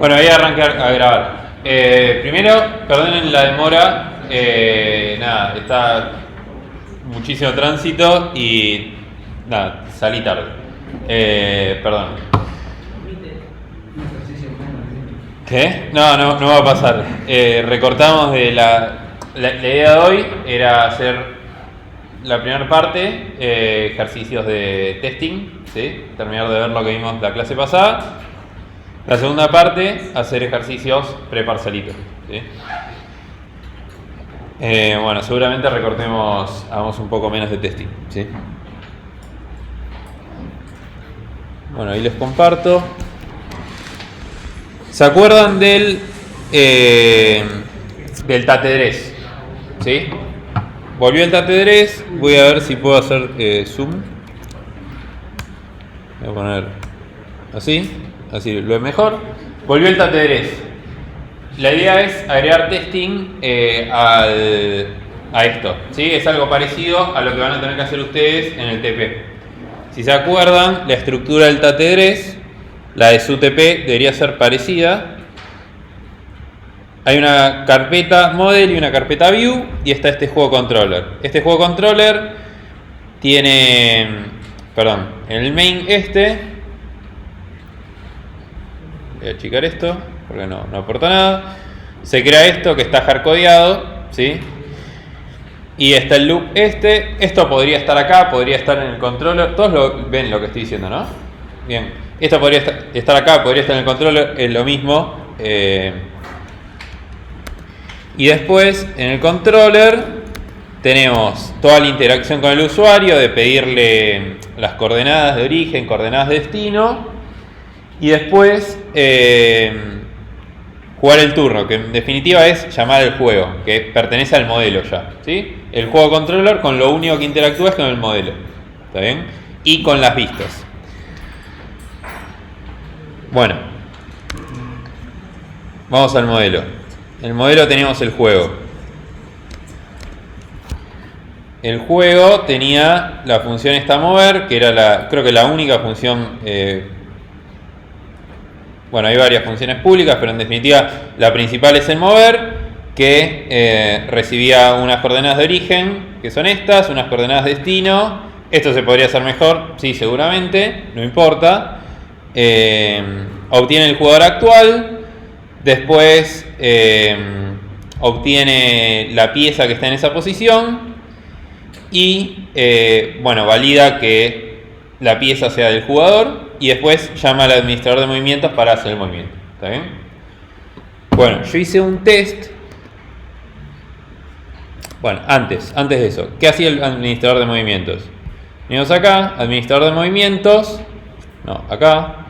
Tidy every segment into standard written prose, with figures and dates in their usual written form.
Bueno, voy a arrancar a grabar. Primero, perdonen la demora. Nada, está muchísimo tránsito y nada, salí tarde. Perdón. ¿Qué? No va a pasar. Recortamos de la idea de hoy era hacer la primera parte, ejercicios de testing, ¿sí? Terminar de ver lo que vimos la clase pasada. La segunda parte, hacer ejercicios preparcialitos, ¿sí? Bueno, seguramente recortemos, hagamos un poco menos de testing, ¿sí? Bueno, ahí les comparto. ¿Se acuerdan del Tate3? ¿Sí? Volvió el Tate3. Voy a ver si puedo hacer zoom. Voy a poner así lo es mejor. Volvió el Tate3. La idea es agregar testing a esto, ¿sí? Es algo parecido a lo que van a tener que hacer ustedes en el TP. Si se acuerdan, la estructura del Tate3, la de su TP, debería ser parecida. Hay una carpeta model y una carpeta view, y está este juego controller. Este juego controller tiene, en el main voy a achicar esto porque no aporta nada. Se crea esto que está hardcodeado, ¿sí? Y está el loop esto podría estar acá, podría estar en el controller. Todos ven lo que estoy diciendo, ¿no? Bien, esto podría estar acá, podría estar en el controller, es lo mismo. Y después en el controller tenemos toda la interacción con el usuario, de pedirle las coordenadas de origen, coordenadas de destino, y después jugar el turno, que en definitiva es llamar al juego, que pertenece al modelo ya, ¿sí? El juego controller con lo único que interactúa es con el modelo, ¿está bien? Y con las vistas. Bueno, vamos al modelo. En el modelo tenemos el juego. El juego tenía la función esta mover, que era creo que la única función. Bueno, hay varias funciones públicas, pero en definitiva la principal es el mover, que recibía unas coordenadas de origen, que son estas, unas coordenadas de destino. Esto se podría hacer mejor, sí, seguramente, no importa. Obtiene el jugador actual, después obtiene la pieza que está en esa posición y, valida que la pieza sea del jugador. Y después llama al administrador de movimientos para hacer el movimiento. ¿Está bien? Bueno, yo hice un test. Bueno, antes de eso, ¿qué hacía el administrador de movimientos? Venimos acá, administrador de movimientos. No, acá.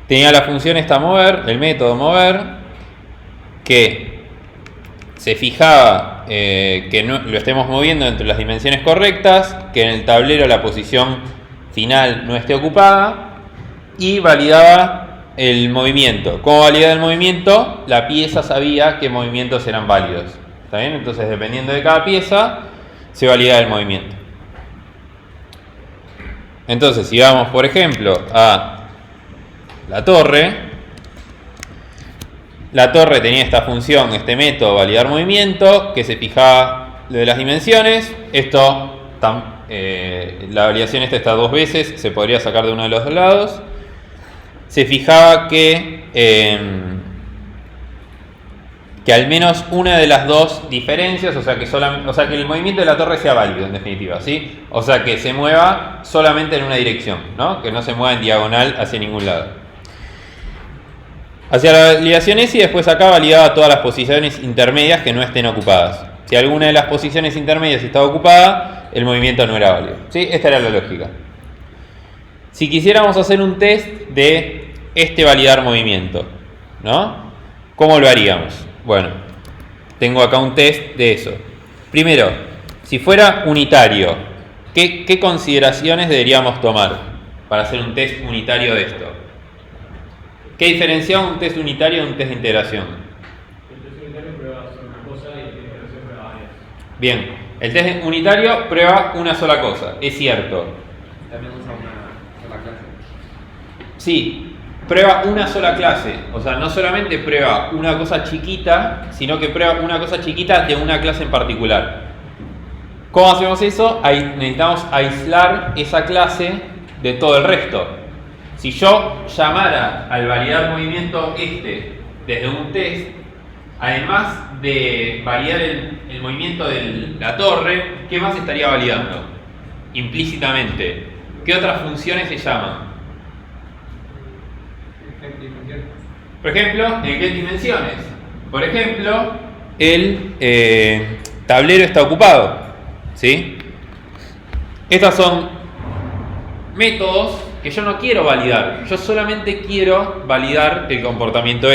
Tenía la función esta mover, el método mover, que se fijaba que lo estemos moviendo entre las dimensiones correctas, que en el tablero la posición final no esté ocupada, y validaba el movimiento. ¿Cómo validaba el movimiento? La pieza sabía qué movimientos eran válidos. ¿Está bien? Entonces, dependiendo de cada pieza, se valida el movimiento. Entonces, si vamos, por ejemplo, a la torre tenía esta función, este método validar movimiento, que se fijaba lo de las dimensiones. Esto la validación esta está dos veces, se podría sacar de uno de los dos lados. Se fijaba que al menos una de las dos diferencias, o sea que el movimiento de la torre sea válido en definitiva, ¿sí? O sea que se mueva solamente en una dirección, ¿no? Que no se mueva en diagonal hacia ningún lado. Hacia la validación S, y después acá validaba todas las posiciones intermedias que no estén ocupadas. Si alguna de las posiciones intermedias estaba ocupada, el movimiento no era válido, ¿sí? Esta era la lógica. Si quisiéramos hacer un test de validar movimiento, ¿no? ¿Cómo lo haríamos? Bueno, tengo acá un test de eso. Primero, si fuera unitario, ¿qué consideraciones deberíamos tomar para hacer un test unitario de esto? ¿Qué diferencia un test unitario de un test de integración? El test unitario prueba una cosa y el test de integración prueba varias. Bien, el test unitario prueba una sola cosa, es cierto. También usa una sola clase. Sí, prueba una sola clase. O sea, no solamente prueba una cosa chiquita, sino que prueba una cosa chiquita de una clase en particular. ¿Cómo hacemos eso? Necesitamos aislar esa clase de todo el resto. Si yo llamara al validar movimiento desde un test, además de validar el movimiento de la torre, ¿qué más estaría validando? Implícitamente. ¿Qué otras funciones se llaman? Por ejemplo, el get dimensiones. Por ejemplo, el tablero está ocupado. ¿Sí? Estos son métodos que yo no quiero validar. Yo solamente quiero validar el comportamiento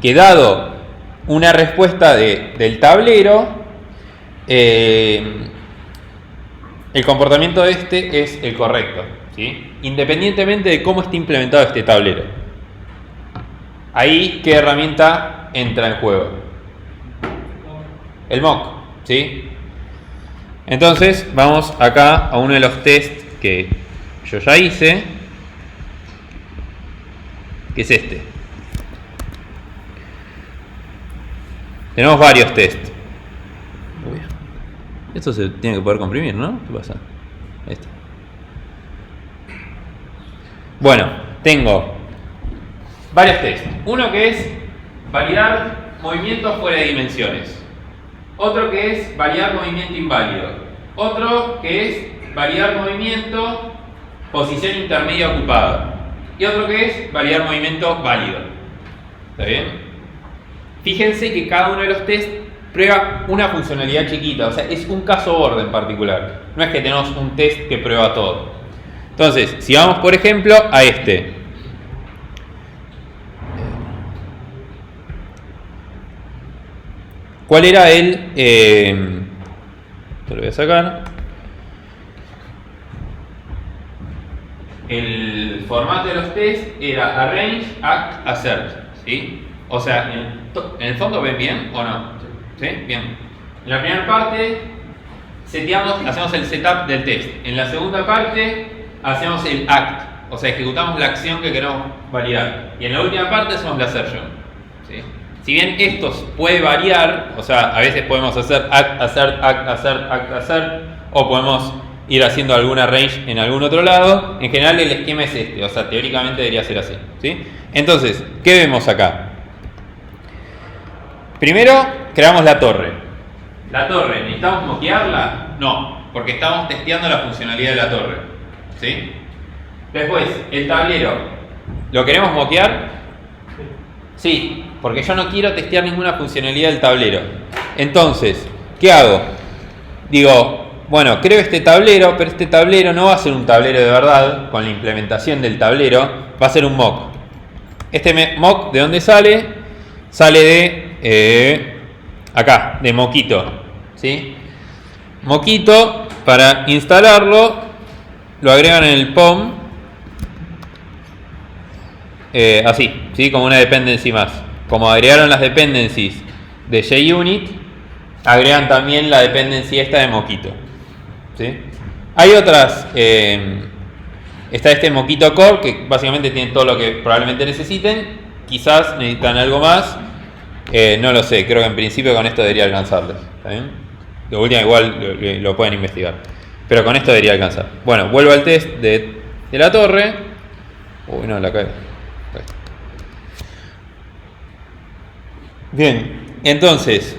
que dado una respuesta del tablero, el comportamiento es el correcto, ¿sí? Independientemente de cómo esté implementado este tablero. Ahí, ¿qué herramienta entra en juego? El mock, ¿sí? Entonces, vamos acá a uno de los tests que yo ya hice, que es este. Tenemos varios tests. Esto se tiene que poder comprimir, ¿no? ¿Qué pasa? Ahí está. Bueno, tengo varios tests. Uno que es validar movimientos fuera de dimensiones. Otro que es validar movimiento inválido. Otro que es validar movimiento posición intermedia ocupada. Y otro que es validar movimiento válido. ¿Está bien? Fíjense que cada uno de los tests prueba una funcionalidad chiquita, o sea, es un caso borde en particular. No es que tenemos un test que prueba todo. Entonces, si vamos por ejemplo a este. ¿Cuál era el? Lo voy a sacar. El formato de los tests era arrange, act, assert, ¿sí? O sea, en el fondo ven bien o no, ¿sí? Bien. En la primera parte hacemos el setup del test. En la segunda parte hacemos el act, o sea, ejecutamos la acción que queremos validar. Y en la última parte hacemos la assertion, ¿sí? Si bien esto puede variar, o sea, a veces podemos hacer act, assert, act, assert, act, assert, o podemos ir haciendo alguna range en algún otro lado. En general el esquema es o sea, teóricamente debería ser así, ¿sí? Entonces, ¿qué vemos acá? Primero, creamos la torre. ¿La torre necesitamos moquearla? No, porque estamos testeando la funcionalidad de la torre, ¿sí? Después, el tablero, ¿lo queremos moquear? Sí, porque yo no quiero testear ninguna funcionalidad del tablero. Entonces, ¿qué hago? Digo, bueno, creo este tablero, pero este tablero no va a ser un tablero de verdad, con la implementación del tablero, va a ser un mock. Este mock, ¿de dónde sale? Sale de acá, de Moquito, ¿sí? Moquito, para instalarlo, lo agregan en el POM, así, ¿sí? Como una dependency más. Como agregaron las dependencies de JUnit, agregan también la dependency esta de Moquito, ¿sí? Hay otras, está este Moquito Core, que básicamente tiene todo lo que probablemente necesiten. Quizás necesitan algo más, no lo sé, creo que en principio con esto debería alcanzarles, ¿está bien? De última igual lo pueden investigar, pero con esto debería alcanzar. Bueno, vuelvo al test de la torre. Uy, no, la cae. Bien, entonces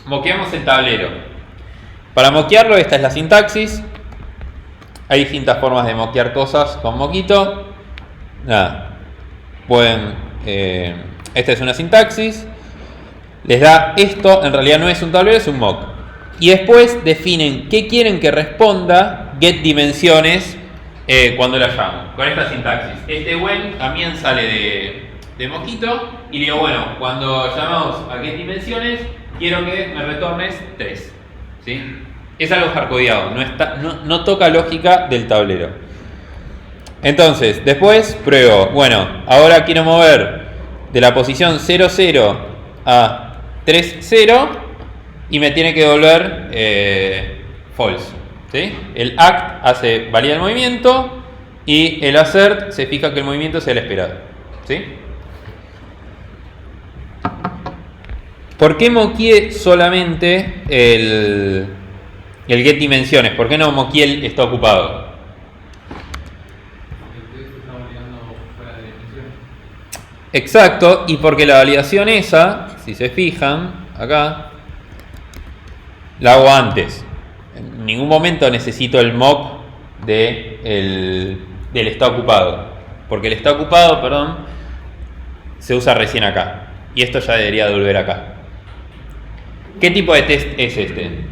moqueamos el tablero. Para moquearlo, esta es la sintaxis. Hay distintas formas de moquear cosas con Moquito. Nada, pueden, esta es una sintaxis. Les da esto, en realidad no es un tablero, es un mock. Y después definen qué quieren que responda get dimensiones cuando la llamo. Con esta sintaxis. Este when también sale de Moquito. Y digo, bueno, cuando llamamos a get dimensiones, quiero que me retornes 3. ¿Sí? Es algo hardcodeado, no toca lógica del tablero. Entonces, después pruebo, bueno, ahora quiero mover de la posición 0, 0 a 3, 0 y me tiene que devolver false, ¿sí? El act valida el movimiento Y el assert se fija que el movimiento sea el esperado. ¿Sí? ¿Por qué moqué solamente el get dimensiones? ¿Por qué no moqué el está ocupado? Exacto, y porque la validación esa, si se fijan, acá, la hago antes. En ningún momento necesito el mock del está ocupado. Porque el está ocupado, perdón, se usa recién acá. Y esto ya debería de volver acá. ¿Qué tipo de test es este?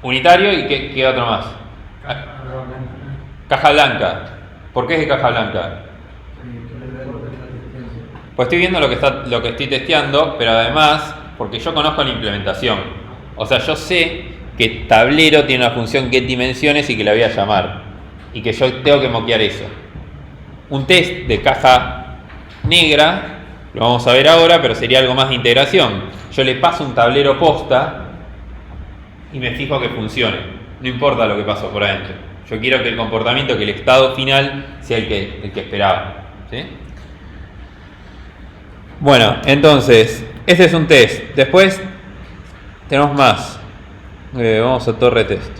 Unitario y ¿qué otro más? Caja blanca. ¿Por qué es de caja blanca? Pues estoy viendo lo que estoy testeando, pero además, porque yo conozco la implementación. O sea, yo sé que tablero tiene una función getDimensiones y que la voy a llamar. Y que yo tengo que moquear eso. Un test de caja negra, lo vamos a ver ahora, pero sería algo más de integración. Yo le paso un tablero posta y me fijo que funcione. No importa lo que pasó por adentro. Yo quiero que el comportamiento, que el estado final sea el que esperaba. ¿Sí? Bueno, entonces, este es un test. Después tenemos más. Vamos a torre test.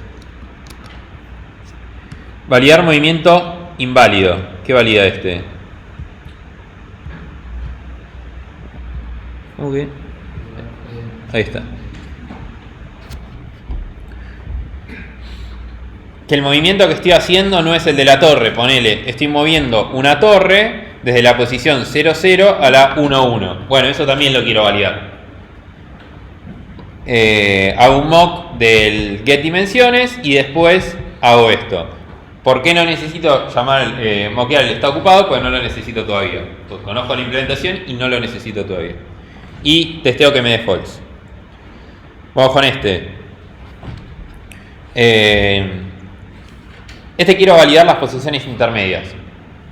Validar movimiento inválido. ¿Qué valida este? Ok. Ahí está. Que el movimiento que estoy haciendo no es el de la torre. Ponele, estoy moviendo una torre desde la posición 0,0 a la 1,1. Bueno, eso también lo quiero validar. Hago un mock del getDimensiones y después hago esto. ¿Por qué no necesito mockear el está ocupado? Pues no lo necesito todavía. Pues conozco la implementación y no lo necesito todavía. Y testeo que me dé false. Vamos con este. Este quiero validar las posiciones intermedias,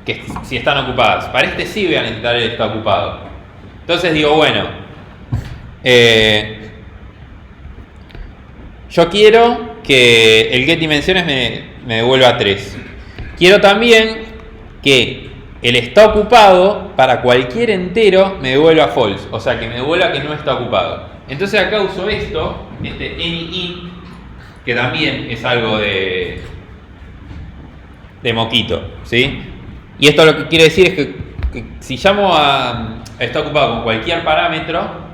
que si están ocupadas. Para este sí voy a necesitar el está ocupado. Entonces digo, bueno, yo quiero que el getDimensiones me devuelva 3. Quiero también que el está ocupado para cualquier entero me devuelva false, o sea que me devuelva que no está ocupado. Entonces acá uso esto, este anyInt, que también es algo de moquito, ¿sí? Y esto lo que quiere decir es que si llamo a está ocupado con cualquier parámetro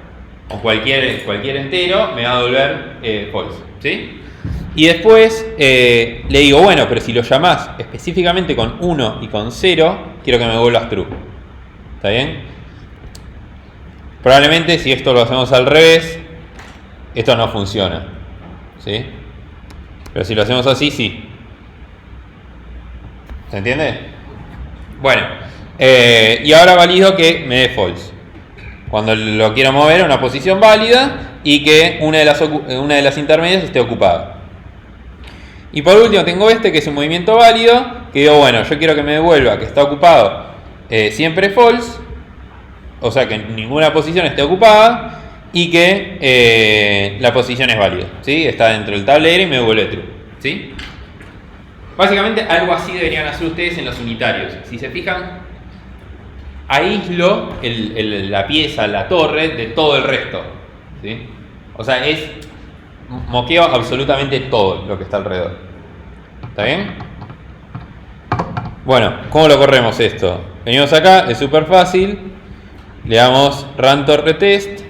o cualquier entero, me va a devolver false, ¿sí? Y después le digo, bueno, pero si lo llamás específicamente con 1 y con 0, quiero que me devuelvas true. ¿Está bien? Probablemente si esto lo hacemos al revés, esto no funciona, ¿sí? Pero si lo hacemos así, sí. ¿Se entiende? Bueno, y ahora valido que me dé false. Cuando lo quiero mover a una posición válida y que una de las intermedias esté ocupada. Y por último tengo este que es un movimiento válido, que digo, bueno, yo quiero que me devuelva que está ocupado siempre false, o sea que ninguna posición esté ocupada y que la posición es válida, ¿sí? Está dentro del tablero y me devuelve true, ¿sí? Básicamente algo así deberían hacer ustedes en los unitarios. Si se fijan, aíslo la pieza, la torre, de todo el resto, ¿sí? O sea, moqueo absolutamente todo lo que está alrededor. ¿Está bien? Bueno, ¿cómo lo corremos esto? Venimos acá, es súper fácil. Le damos run torre test.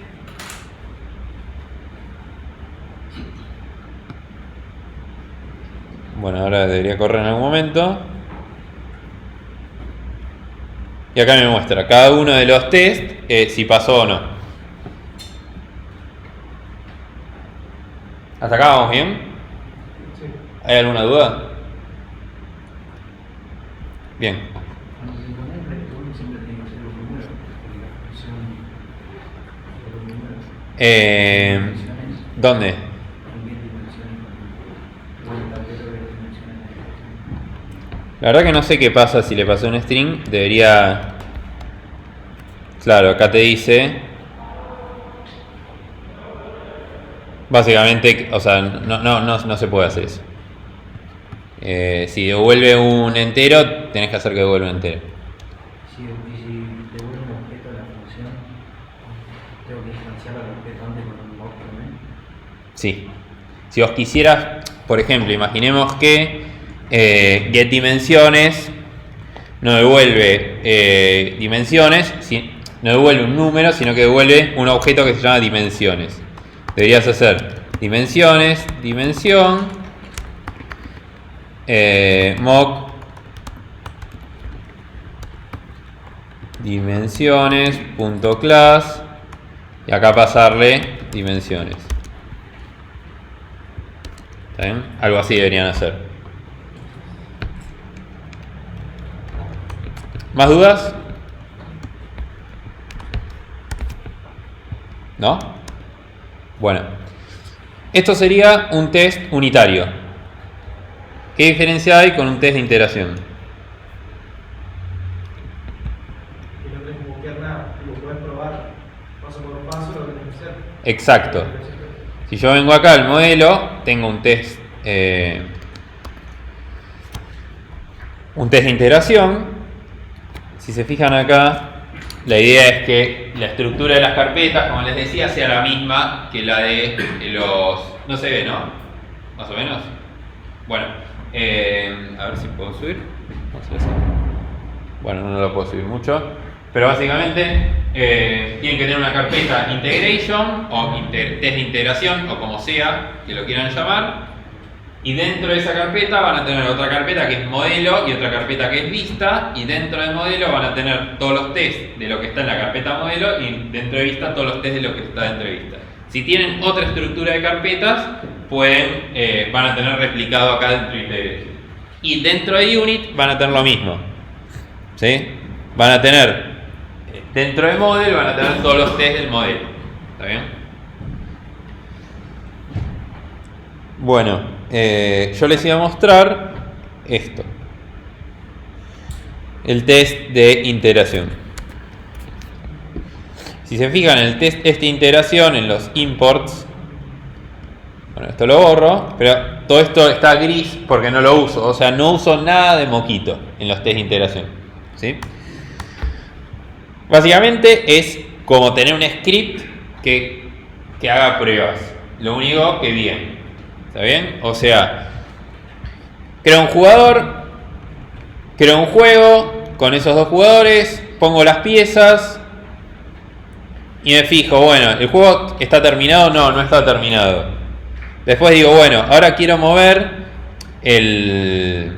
Bueno, ahora debería correr en algún momento. Y acá me muestra cada uno de los test si pasó o no. ¿Hasta acá vamos bien? Sí. ¿Hay alguna duda? Bien. Cuando se pone el return siempre tiene que ser lo primero, porque la función es lo primero. ¿Dónde? En getDimensiones, o el tablero de dimensiones. La verdad que no sé qué pasa si le pasó un string. Debería... Claro, acá te dice... Básicamente, o sea, no se puede hacer eso. Si devuelve un entero, tenés que hacer que devuelva un entero. Si devuelve un objeto de la función, tengo que instanciar al objeto antes con un mock también. Sí. Si vos quisieras, por ejemplo, imaginemos que getDimensiones no devuelve dimensiones, no devuelve un número, sino que devuelve un objeto que se llama dimensiones. Deberías hacer dimensiones, dimensión, mock dimensiones.class y acá pasarle dimensiones. ¿Está bien? Algo así deberían hacer. ¿Más dudas? ¿No? Bueno, esto sería un test unitario. ¿Qué diferencia hay con un test de integración? Que no tenés que buscar nada, lo puedes probar paso por paso lo que tenés que hacer. Exacto. Si yo vengo acá al modelo, tengo un test de integración. Si se fijan acá, la idea es que la estructura de las carpetas, como les decía, sea la misma que la de los... No se ve, ¿no? Más o menos. Bueno, a ver si puedo subir. Vamos a ver si... Bueno, no lo puedo subir mucho. Pero básicamente tienen que tener una carpeta integration o test de integración o como sea que lo quieran llamar. Y dentro de esa carpeta van a tener otra carpeta que es modelo y otra carpeta que es vista. Y dentro del modelo van a tener todos los tests de lo que está en la carpeta modelo y dentro de vista todos los tests de lo que está dentro de vista. Si tienen otra estructura de carpetas, van a tener replicado acá dentro de integration. Y dentro de unit van a tener lo mismo. ¿Sí? Van a tener dentro de model, van a tener todos los tests del modelo. ¿Está bien? Bueno, yo les iba a mostrar esto. El test de integración. Si se fijan en el test de integración, en los imports, bueno, esto lo borro, pero todo esto está gris porque no lo uso. O sea, no uso nada de moquito en los test de integración. ¿Sí? Básicamente es como tener un script que haga pruebas. Lo único que bien. ¿Está bien? O sea, creo un jugador, creo un juego con esos dos jugadores, pongo las piezas y me fijo, bueno, ¿el juego está terminado? No, no está terminado. Después digo, bueno, ahora quiero mover el...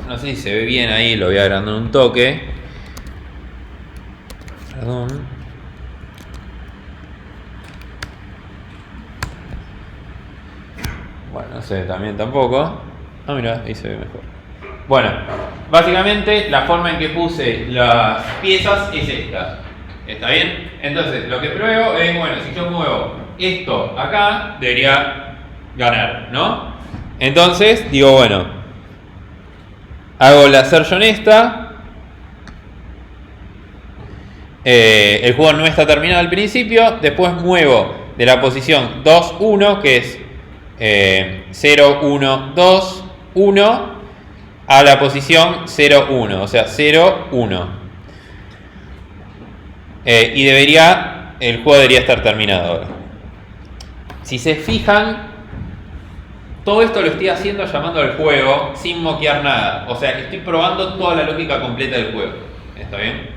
No sé si se ve bien ahí, lo voy a agrandar un toque. Perdón. Bueno, no sé, también tampoco. Ah, mira, ahí se ve mejor. Bueno, básicamente la forma en que puse las piezas es esta. ¿Está bien? Entonces, lo que pruebo es, bueno, si yo muevo esto acá, debería ganar, ¿no? Entonces, digo, bueno, hago la assertion esta. El juego no está terminado al principio. Después muevo de la posición 2, 1, que es 0, 1, 2, 1, a la posición 0, 1, o sea 0, 1. Y el juego debería estar terminado ahora. Si se fijan, todo esto lo estoy haciendo llamando al juego sin moquear nada. O sea, estoy probando toda la lógica completa del juego. ¿Está bien?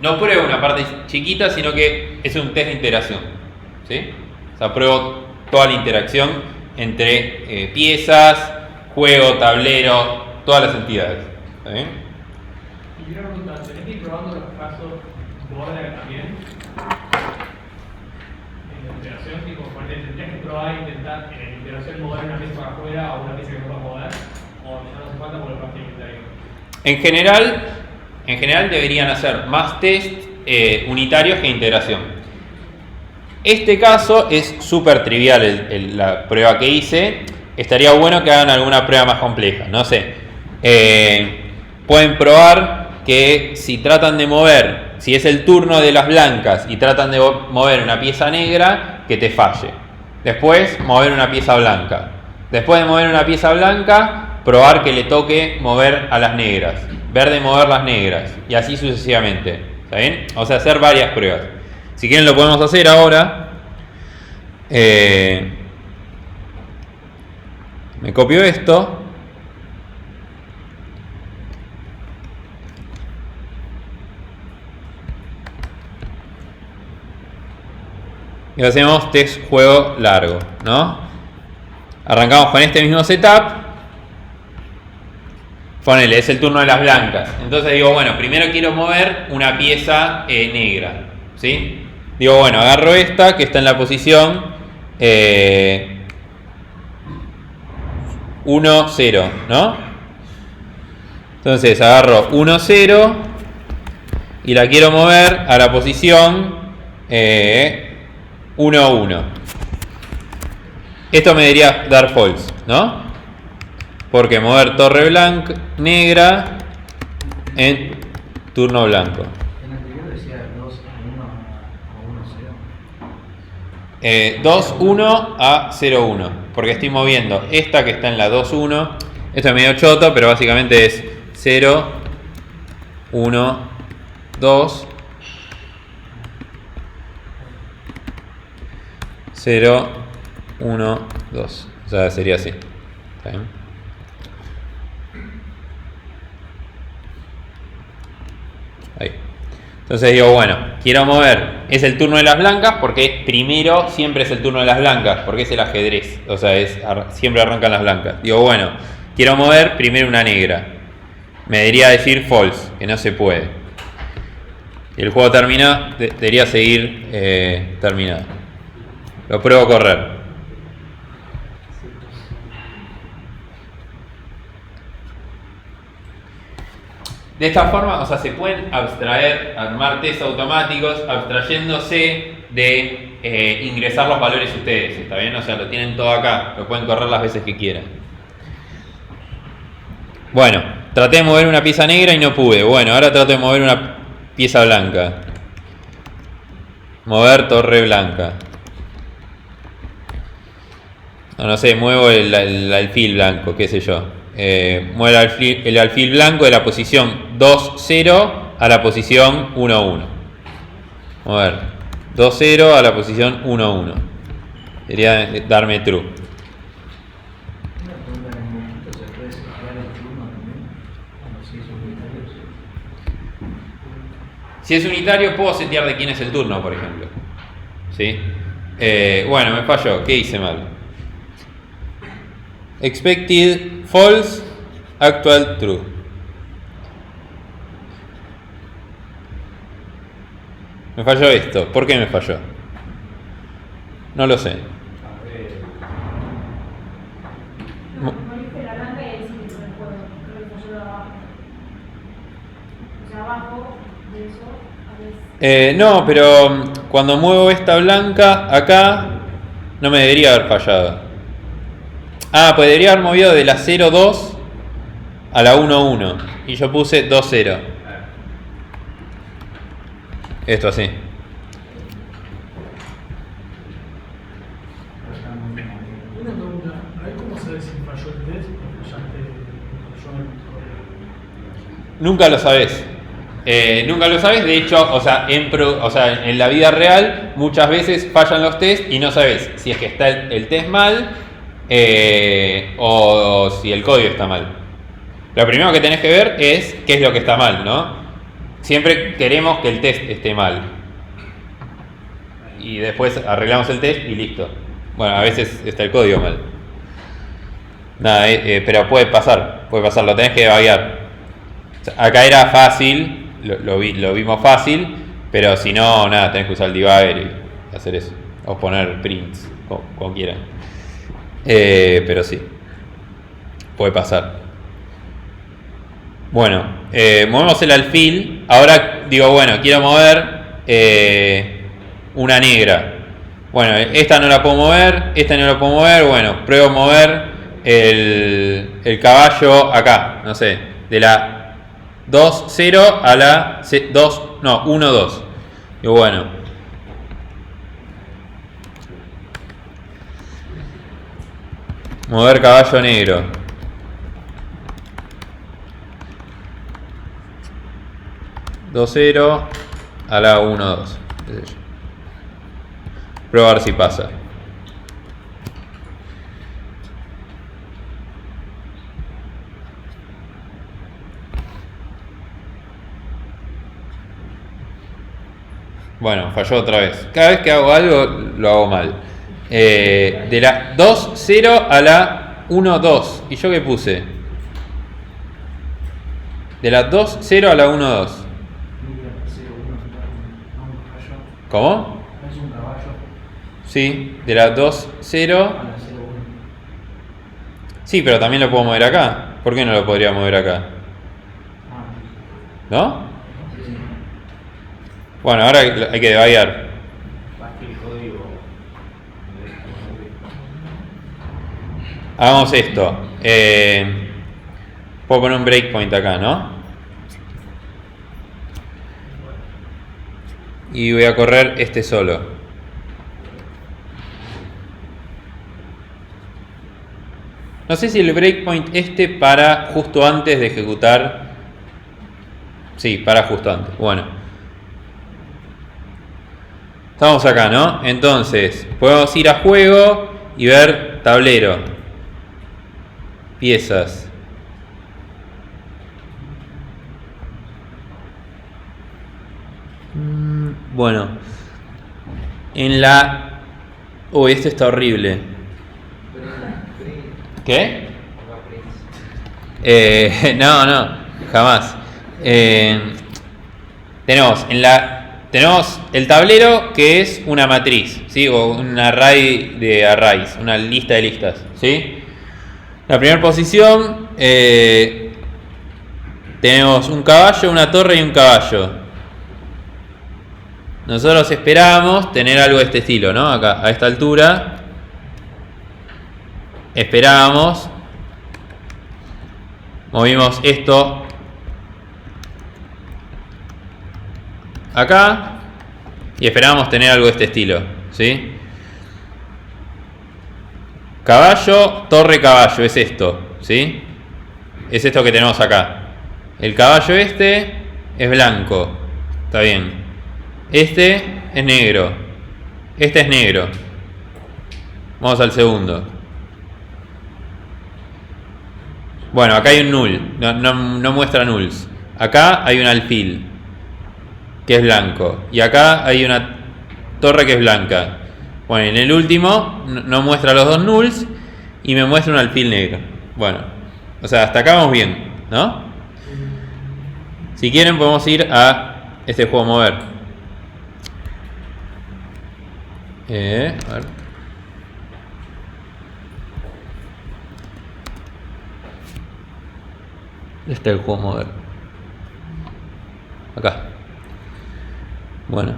No pruebo una parte chiquita, sino que es un test de integración. ¿Sí? O sea, pruebo toda la interacción entre piezas, juego, tablero, todas las entidades. ¿Está bien? Y quiero preguntar, ¿tenés que ir probando los casos border también? En la integración, tipo, ¿tendrías que probar e intentar en la integración mover una pieza para afuera o una pieza que no va a mover? ¿O ya no hace falta por el partido integrado? En general deberían hacer más test unitarios que integración. Este caso es súper trivial la prueba que hice. Estaría bueno que hagan alguna prueba más compleja. No sé. Pueden probar que si tratan de mover, si es el turno de las blancas y tratan de mover una pieza negra, que te falle. Después mover una pieza blanca. Después de mover una pieza blanca, probar que le toque mover a las negras. Verde, mover las negras. Y así sucesivamente. ¿Está bien? O sea, hacer varias pruebas. Si quieren lo podemos hacer ahora. Me copio esto. Y hacemos test juego largo, ¿no? Arrancamos con este mismo setup. Ponele, es el turno de las blancas. Entonces digo, bueno, primero quiero mover una pieza negra, ¿sí? Digo, bueno, agarro esta que está en la posición 1, 0, ¿no? Entonces agarro 1, 0 y la quiero mover a la posición 1, 1. Esto me debería dar false, ¿no? Porque mover torre blanca, negra en turno blanco. En el anterior decía 2, 1 a 0. 2, 1 a 0, 1. Porque estoy moviendo esta que está en la 2, 1. Esto es medio choto, pero básicamente es 0, 1, 2, 0, 1, 2. O sea, sería así. ¿Está bien? Ahí. Entonces digo, bueno, quiero mover, es el turno de las blancas porque primero siempre es el turno de las blancas, porque es el ajedrez, o sea, siempre arrancan las blancas. Digo, bueno, quiero mover primero una negra. Me debería decir false, que no se puede. Y el juego termina, debería seguir terminado. Lo pruebo a correr. De esta forma, o sea, se pueden abstraer, armar test automáticos, abstrayéndose de ingresar los valores ustedes, ¿está bien? O sea, lo tienen todo acá, lo pueden correr las veces que quieran. Bueno, traté de mover una pieza negra y no pude. Bueno, ahora trato de mover una pieza blanca. Mover torre blanca. No sé, muevo el alfil blanco, qué sé yo. Muevo el alfil blanco de la posición 2, 0 a la posición 1, 1. Mover 2, 0 a la posición 1, 1. Debería darme true. Una pregunta, en el momento se puede setear el turno también, cuando sí es unitario. Si es unitario, puedo setear de quién es el turno, por ejemplo. ¿Sí? Bueno, me falló. ¿Qué hice mal? Expected false, actual true. Me falló esto. ¿Por qué me falló? No lo sé. Moriste la blanca y ahí sí que se el juego. Creo que falló de abajo. O sea, abajo de eso, a veces. No, pero cuando muevo esta blanca acá, no me debería haber fallado. Ah, pues debería haber movido de la 0, 2 a la 1, 1. Y yo puse 2, 0. Esto así. Una pregunta, a ver cómo sabes si falló el test o fallaste el Nunca lo sabes. Nunca lo sabes. De hecho, o sea, en la vida real muchas veces fallan los tests y no sabes si es que está el test mal o si el código está mal. Lo primero que tenés que ver es qué es lo que está mal, ¿no? Siempre queremos que el test esté mal. Y después arreglamos el test y listo. Bueno, a veces está el código mal. Nada, pero puede pasar, lo tenés que debuguear. O sea, acá era fácil, lo vimos fácil, pero si no, nada, tenés que usar el debugger y hacer eso. O poner prints, como quieran. Pero sí, puede pasar. Bueno, movemos el alfil. Ahora digo, bueno, quiero mover una negra. Bueno, esta no la puedo mover, esta no la puedo mover. Bueno, pruebo a mover el caballo acá, no sé, de la 2, 0 a la 2, no, 1, 2. Y bueno, Mover caballo negro. Dos cero a la 1-2. Probar si pasa. Bueno, falló otra vez. Cada vez que hago algo, lo hago mal. De la 2-0 a la 1-2. ¿Y yo qué puse? De la 2-0 a la 1-2. ¿Cómo? ¿Es un caballo? Sí, de la 2-0. A la 0-1. Sí, pero también lo puedo mover acá. ¿Por qué no lo podría mover acá? ¿No? Sí. Bueno, ahora hay que debaguear. Hagamos esto. Puedo poner un breakpoint acá, ¿no? Y voy a correr este solo. No sé si el breakpoint este para justo antes de ejecutar. Sí, para justo antes. Bueno. Estamos acá, ¿no? Entonces, podemos ir a juego y ver tablero. Piezas. Bueno. En la... Uy, esto está horrible. ¿Qué? No, jamás. Tenemos el tablero que es una matriz, ¿sí? O un array de arrays, una lista de listas, ¿sí? La primera posición tenemos un caballo, una torre y un caballo. Nosotros esperamos tener algo de este estilo, ¿no? Acá, a esta altura. Esperábamos. Movimos esto acá. Y esperábamos tener algo de este estilo, ¿sí? Caballo, torre, caballo. Es esto, ¿sí? Es esto que tenemos acá. El caballo este es blanco. Está bien. Este es negro. Este es negro. Vamos al segundo. Bueno, acá hay un null. No muestra nulls. Acá hay un alfil, que es blanco. Y acá hay una torre que es blanca. Bueno, en el último no muestra los dos nulls y me muestra un alfil negro. Bueno, o sea, hasta acá vamos bien, ¿no? Si quieren podemos ir a este juego mover. A ver. Este es el juego mover. Acá. Bueno,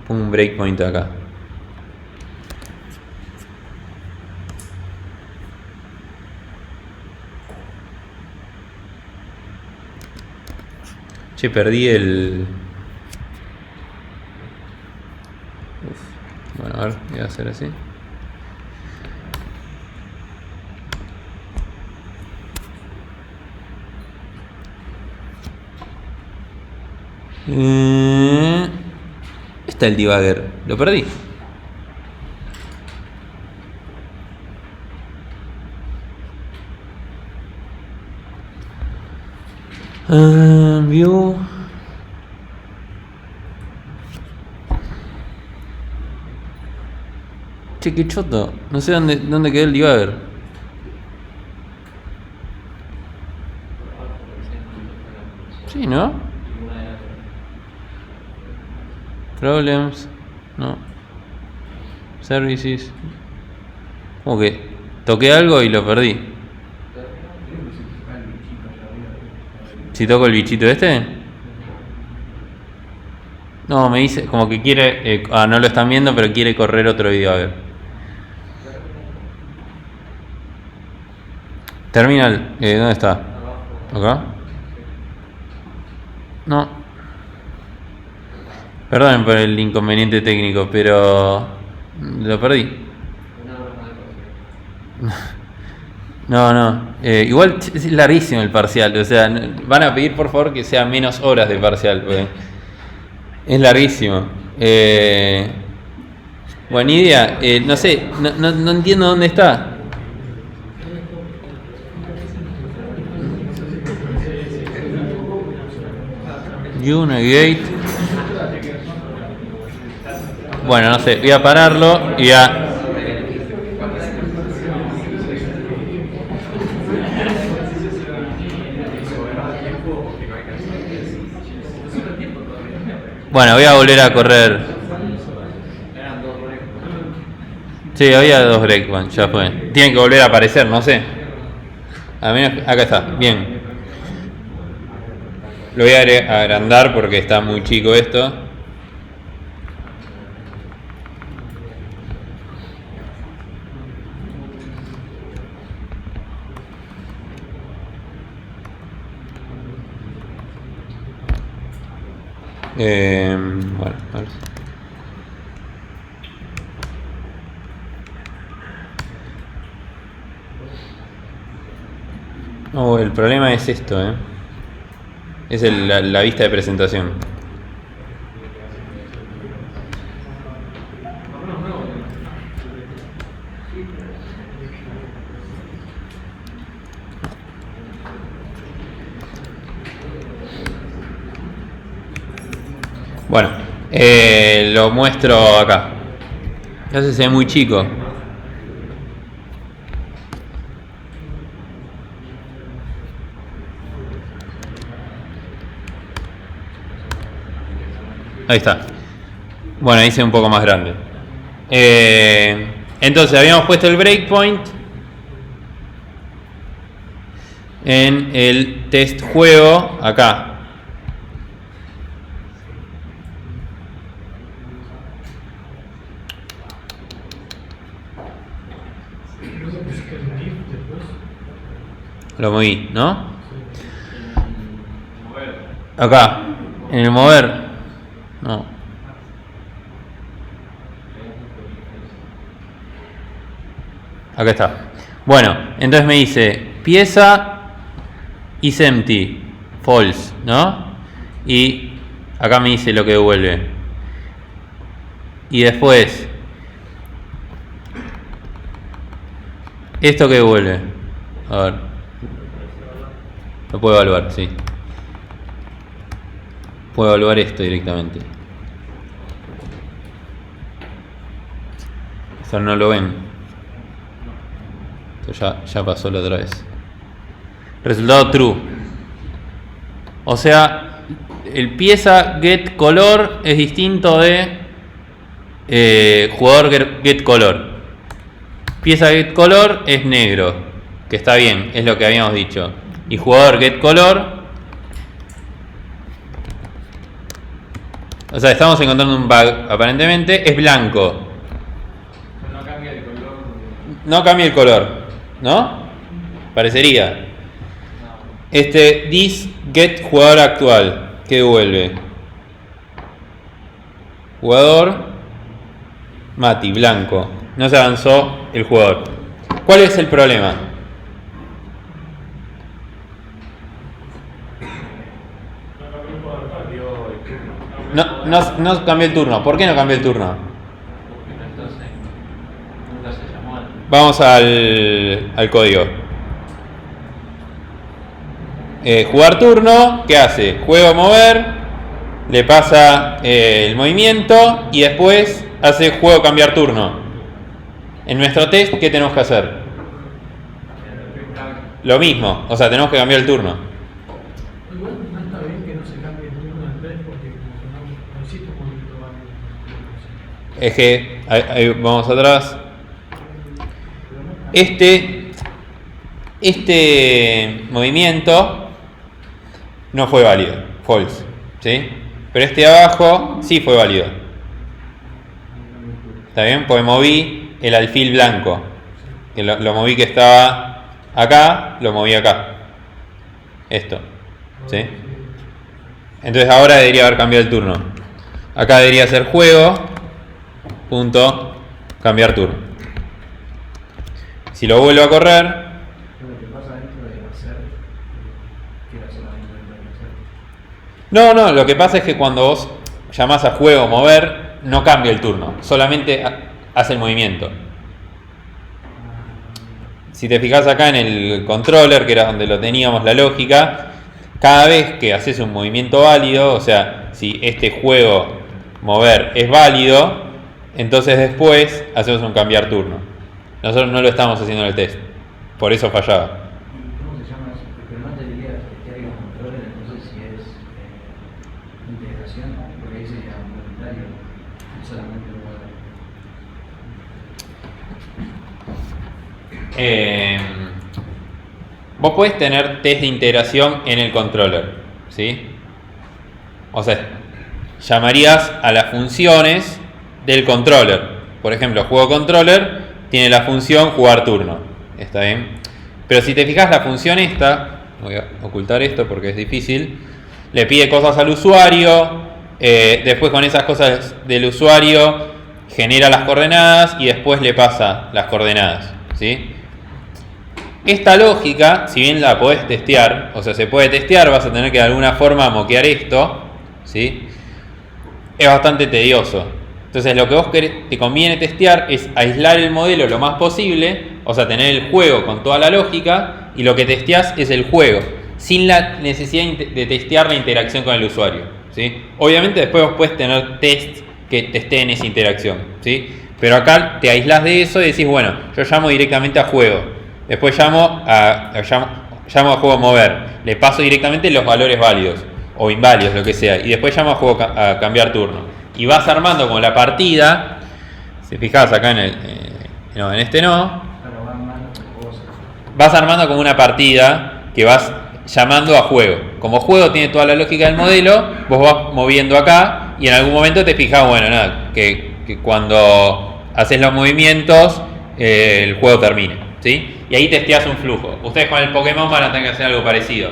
pongo un breakpoint acá. Che, perdí el... Bueno, a ver, voy a hacer así. Está el debugger. Lo perdí. View. Che, qué choto. No sé dónde quedó el debugger. Sí, ¿no? Problems. No. Services. Como que toqué algo y lo perdí. Si toco el bichito este. No, me dice como que quiere... no lo están viendo, pero quiere correr otro video. A ver. Terminal. ¿Dónde está? ¿Acá? No. Perdonen por el inconveniente técnico, pero... lo perdí. No. Igual es larguísimo el parcial. O sea, van a pedir por favor que sea menos horas de parcial. Porque es larguísimo. Buena idea. No sé, no entiendo dónde está. Unigate. Bueno, no sé, voy a pararlo y a... Bueno, voy a volver a correr. Sí, había 2 breakpoints, ya fue. Tienen que volver a aparecer, no sé. A menos, acá está, bien. Lo voy a agrandar porque está muy chico esto. Bueno, a ver. Oh, el problema es esto, es la vista de presentación. Bueno, lo muestro acá. Ya se ve muy chico. Ahí está. Bueno, ahí se ve un poco más grande. Entonces, habíamos puesto el breakpoint en el test juego acá. Lo moví, ¿no? Acá, en el mover. No. Acá está. Bueno, entonces me dice pieza is empty, false, ¿no? Y acá me dice lo que devuelve. Y después, esto que devuelve. A ver. Lo puedo evaluar, sí. Puedo evaluar esto directamente. Esto no lo ven. Esto ya pasó la otra vez. Resultado true. O sea, el pieza get color es distinto de jugador get color. Pieza get color es negro, que está bien, es lo que habíamos dicho. Y jugador get color, o sea, estamos encontrando un bug, aparentemente es blanco. No cambia el color. No cambia el color, ¿no? Parecería. This get jugador actual, ¿qué devuelve? Jugador Mati, blanco. No se avanzó el jugador. ¿Cuál es el problema? No cambió el turno. ¿Por qué no cambió el turno? Vamos al código. Jugar turno, ¿qué hace? Juego mover, le pasa el movimiento y después hace juego cambiar turno. En nuestro test, ¿qué tenemos que hacer? Lo mismo, o sea, tenemos que cambiar el turno. Igual no está bien que no se cambie el turno del 3 porque no existe un movimiento válido. Es que, ahí vamos atrás. Este movimiento no fue válido, false, ¿sí? Pero este de abajo sí fue válido. ¿Está bien? Pues moví el alfil blanco, que lo moví que estaba acá, lo moví acá. Esto, ¿sí? Entonces ahora debería haber cambiado el turno. Acá debería ser juego, punto, cambiar turno. Si lo vuelvo a correr, que era solamente la implementación. No, lo que pasa es que cuando vos llamás a juego mover, no cambia el turno, solamente hace el movimiento. Si te fijas acá en el controller, que era donde lo teníamos la lógica, cada vez que haces un movimiento válido, o sea, si este juego mover es válido, entonces después hacemos un cambiar turno. Nosotros no lo estamos haciendo en el test, por eso fallaba. ¿Cómo se llama eso? Pero no te diría que hay un controller, entonces si es integración, porque ahí sería voluntario, solamente lo Vos podés tener test de integración en el controller, ¿sí? O sea, llamarías a las funciones del controller. Por ejemplo, juego controller tiene la función jugar turno, ¿está bien? Pero si te fijas, la función esta, voy a ocultar esto porque es difícil, le pide cosas al usuario, después con esas cosas del usuario genera las coordenadas y después le pasa las coordenadas, ¿sí? Esta lógica, si bien la podés testear, o sea, se puede testear, vas a tener que de alguna forma moquear esto, ¿sí? Es bastante tedioso. Entonces lo que vos te conviene testear es aislar el modelo lo más posible, o sea, tener el juego con toda la lógica, y lo que testeás es el juego, sin la necesidad de testear la interacción con el usuario, ¿sí? Obviamente después vos puedes tener tests que testeen esa interacción, ¿sí? Pero acá te aislás de eso y decís, bueno, yo llamo directamente a juego. Después llamo a juego mover, le paso directamente los valores válidos o inválidos, lo que sea, y después llamo a juego a cambiar turno. Y vas armando como la partida, si fijás acá en este no, vas armando como una partida que vas llamando a juego. Como juego tiene toda la lógica del modelo, vos vas moviendo acá y en algún momento te fijas, bueno, nada, que cuando haces los movimientos el juego termine, ¿sí? Y ahí testeas un flujo. Ustedes con el Pokémon van a tener que hacer algo parecido.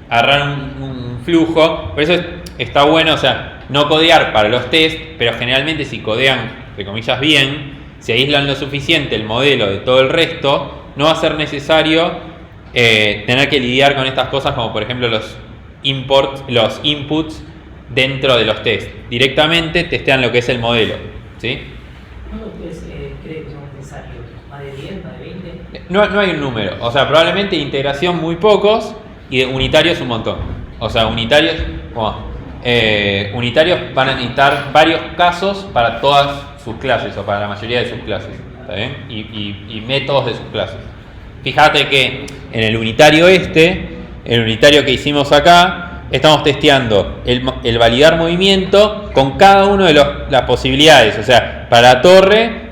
Agarrar un flujo. Por eso está bueno, o sea, no codear para los test, pero generalmente si codean, entre comillas, bien, si aíslan lo suficiente el modelo de todo el resto, no va a ser necesario tener que lidiar con estas cosas como por ejemplo los inputs dentro de los test. Directamente testean lo que es el modelo, ¿sí? ¿Cuándo ustedes creen que son necesarios? ¿Más de 10, más de 20? No hay un número, o sea, probablemente de integración muy pocos y de unitarios un montón. O sea, unitarios van a necesitar varios casos para todas sus clases o para la mayoría de sus clases, ¿está bien? Y métodos de sus clases. Fíjate que en el unitario el unitario que hicimos acá, estamos testeando el validar movimiento con cada una de las posibilidades. O sea, para la torre,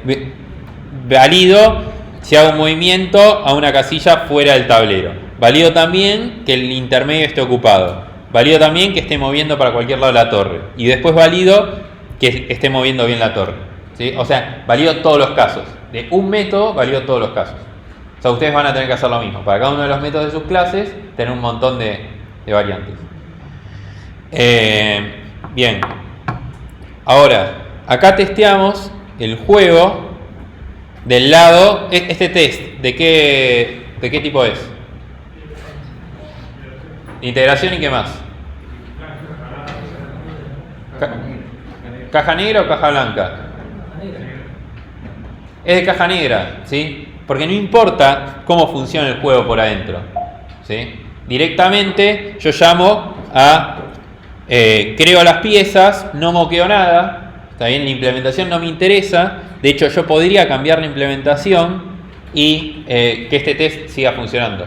valido si hago un movimiento a una casilla fuera del tablero. Valido también que el intermedio esté ocupado. Valido también que esté moviendo para cualquier lado de la torre. Y después valido que esté moviendo bien la torre, ¿sí? O sea, valido todos los casos. De un método, valido todos los casos. O sea, ustedes van a tener que hacer lo mismo. Para cada uno de los métodos de sus clases, tener un montón de variantes. Bien. Ahora, acá testeamos el juego del lado. Este test, ¿de qué tipo es? Integración y qué más. ¿Caja negra o caja blanca? Es de caja negra, ¿sí? Porque no importa cómo funciona el juego por adentro, ¿sí? Directamente yo llamo creo las piezas, no moqueo nada, está bien, la implementación no me interesa. De hecho, yo podría cambiar la implementación y que este test siga funcionando.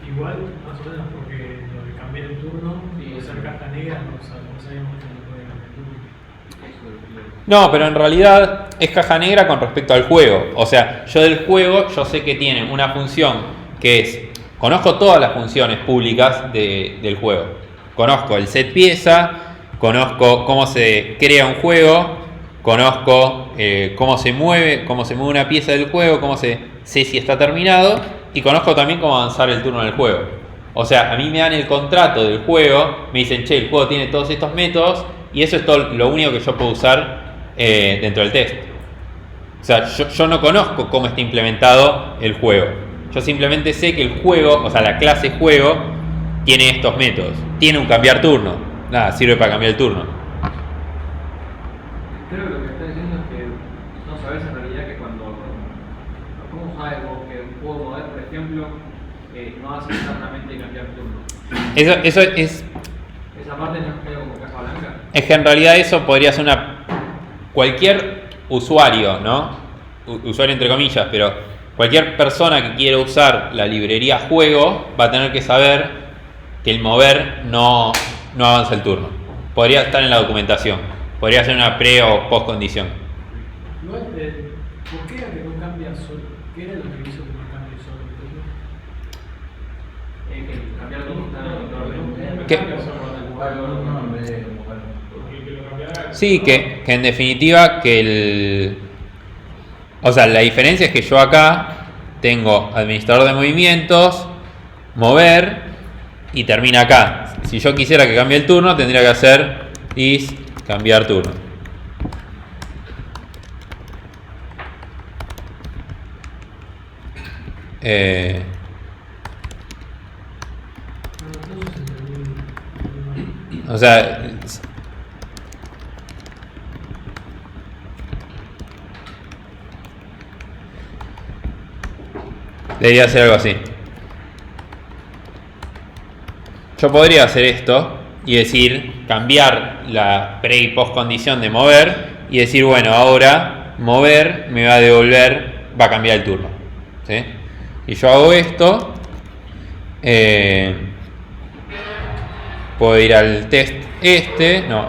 Igual, más o menos, porque lo de cambiar el turno y hacer caja negra no sabemos que no puede cambiar el turno. No, pero en realidad es caja negra con respecto al juego. O sea, yo del juego, yo sé que tiene una función que es, conozco todas las funciones públicas del juego. Conozco el set pieza, conozco cómo se crea un juego, conozco cómo se mueve una pieza del juego, sé si está terminado, y conozco también cómo avanzar el turno del juego. O sea, a mí me dan el contrato del juego, me dicen, che, el juego tiene todos estos métodos, y eso es todo lo único que yo puedo usar dentro del test. O sea, yo no conozco cómo está implementado el juego. Yo simplemente sé que el juego, o sea, la clase juego, tiene estos métodos. Tiene un cambiar turno. Nada, sirve para cambiar el turno. Creo que lo que está diciendo es que no sabes en realidad que cuando... ¿Cómo sabes vos que un juego mover, por ejemplo, no hace exactamente cambiar turno? Eso es... Esa parte no es medio como caja blanca. Es que en realidad eso podría ser cualquier usuario, ¿no? Usuario entre comillas, pero cualquier persona que quiera usar la librería juego va a tener que saber que el mover no avanza el turno. Podría estar en la documentación. Podría ser una pre o post condición. Igual, ¿por qué era que no cambia solo? ¿Qué era lo que hizo que no cambie solo el turno? Que cambiar turno está en otro orden. ¿Qué? No, en vez de mover. Porque que lo cambiara. Sí, que en definitiva o sea, la diferencia es que yo acá tengo administrador de movimientos, mover y termina acá. Si yo quisiera que cambie el turno, tendría que hacer is cambiar turno. O sea, debería ser algo así. Yo podría hacer esto y decir, cambiar la pre y post condición de mover y decir, bueno, ahora mover me va a devolver, va a cambiar el turno, ¿sí? Y yo hago esto, puedo ir al test no, a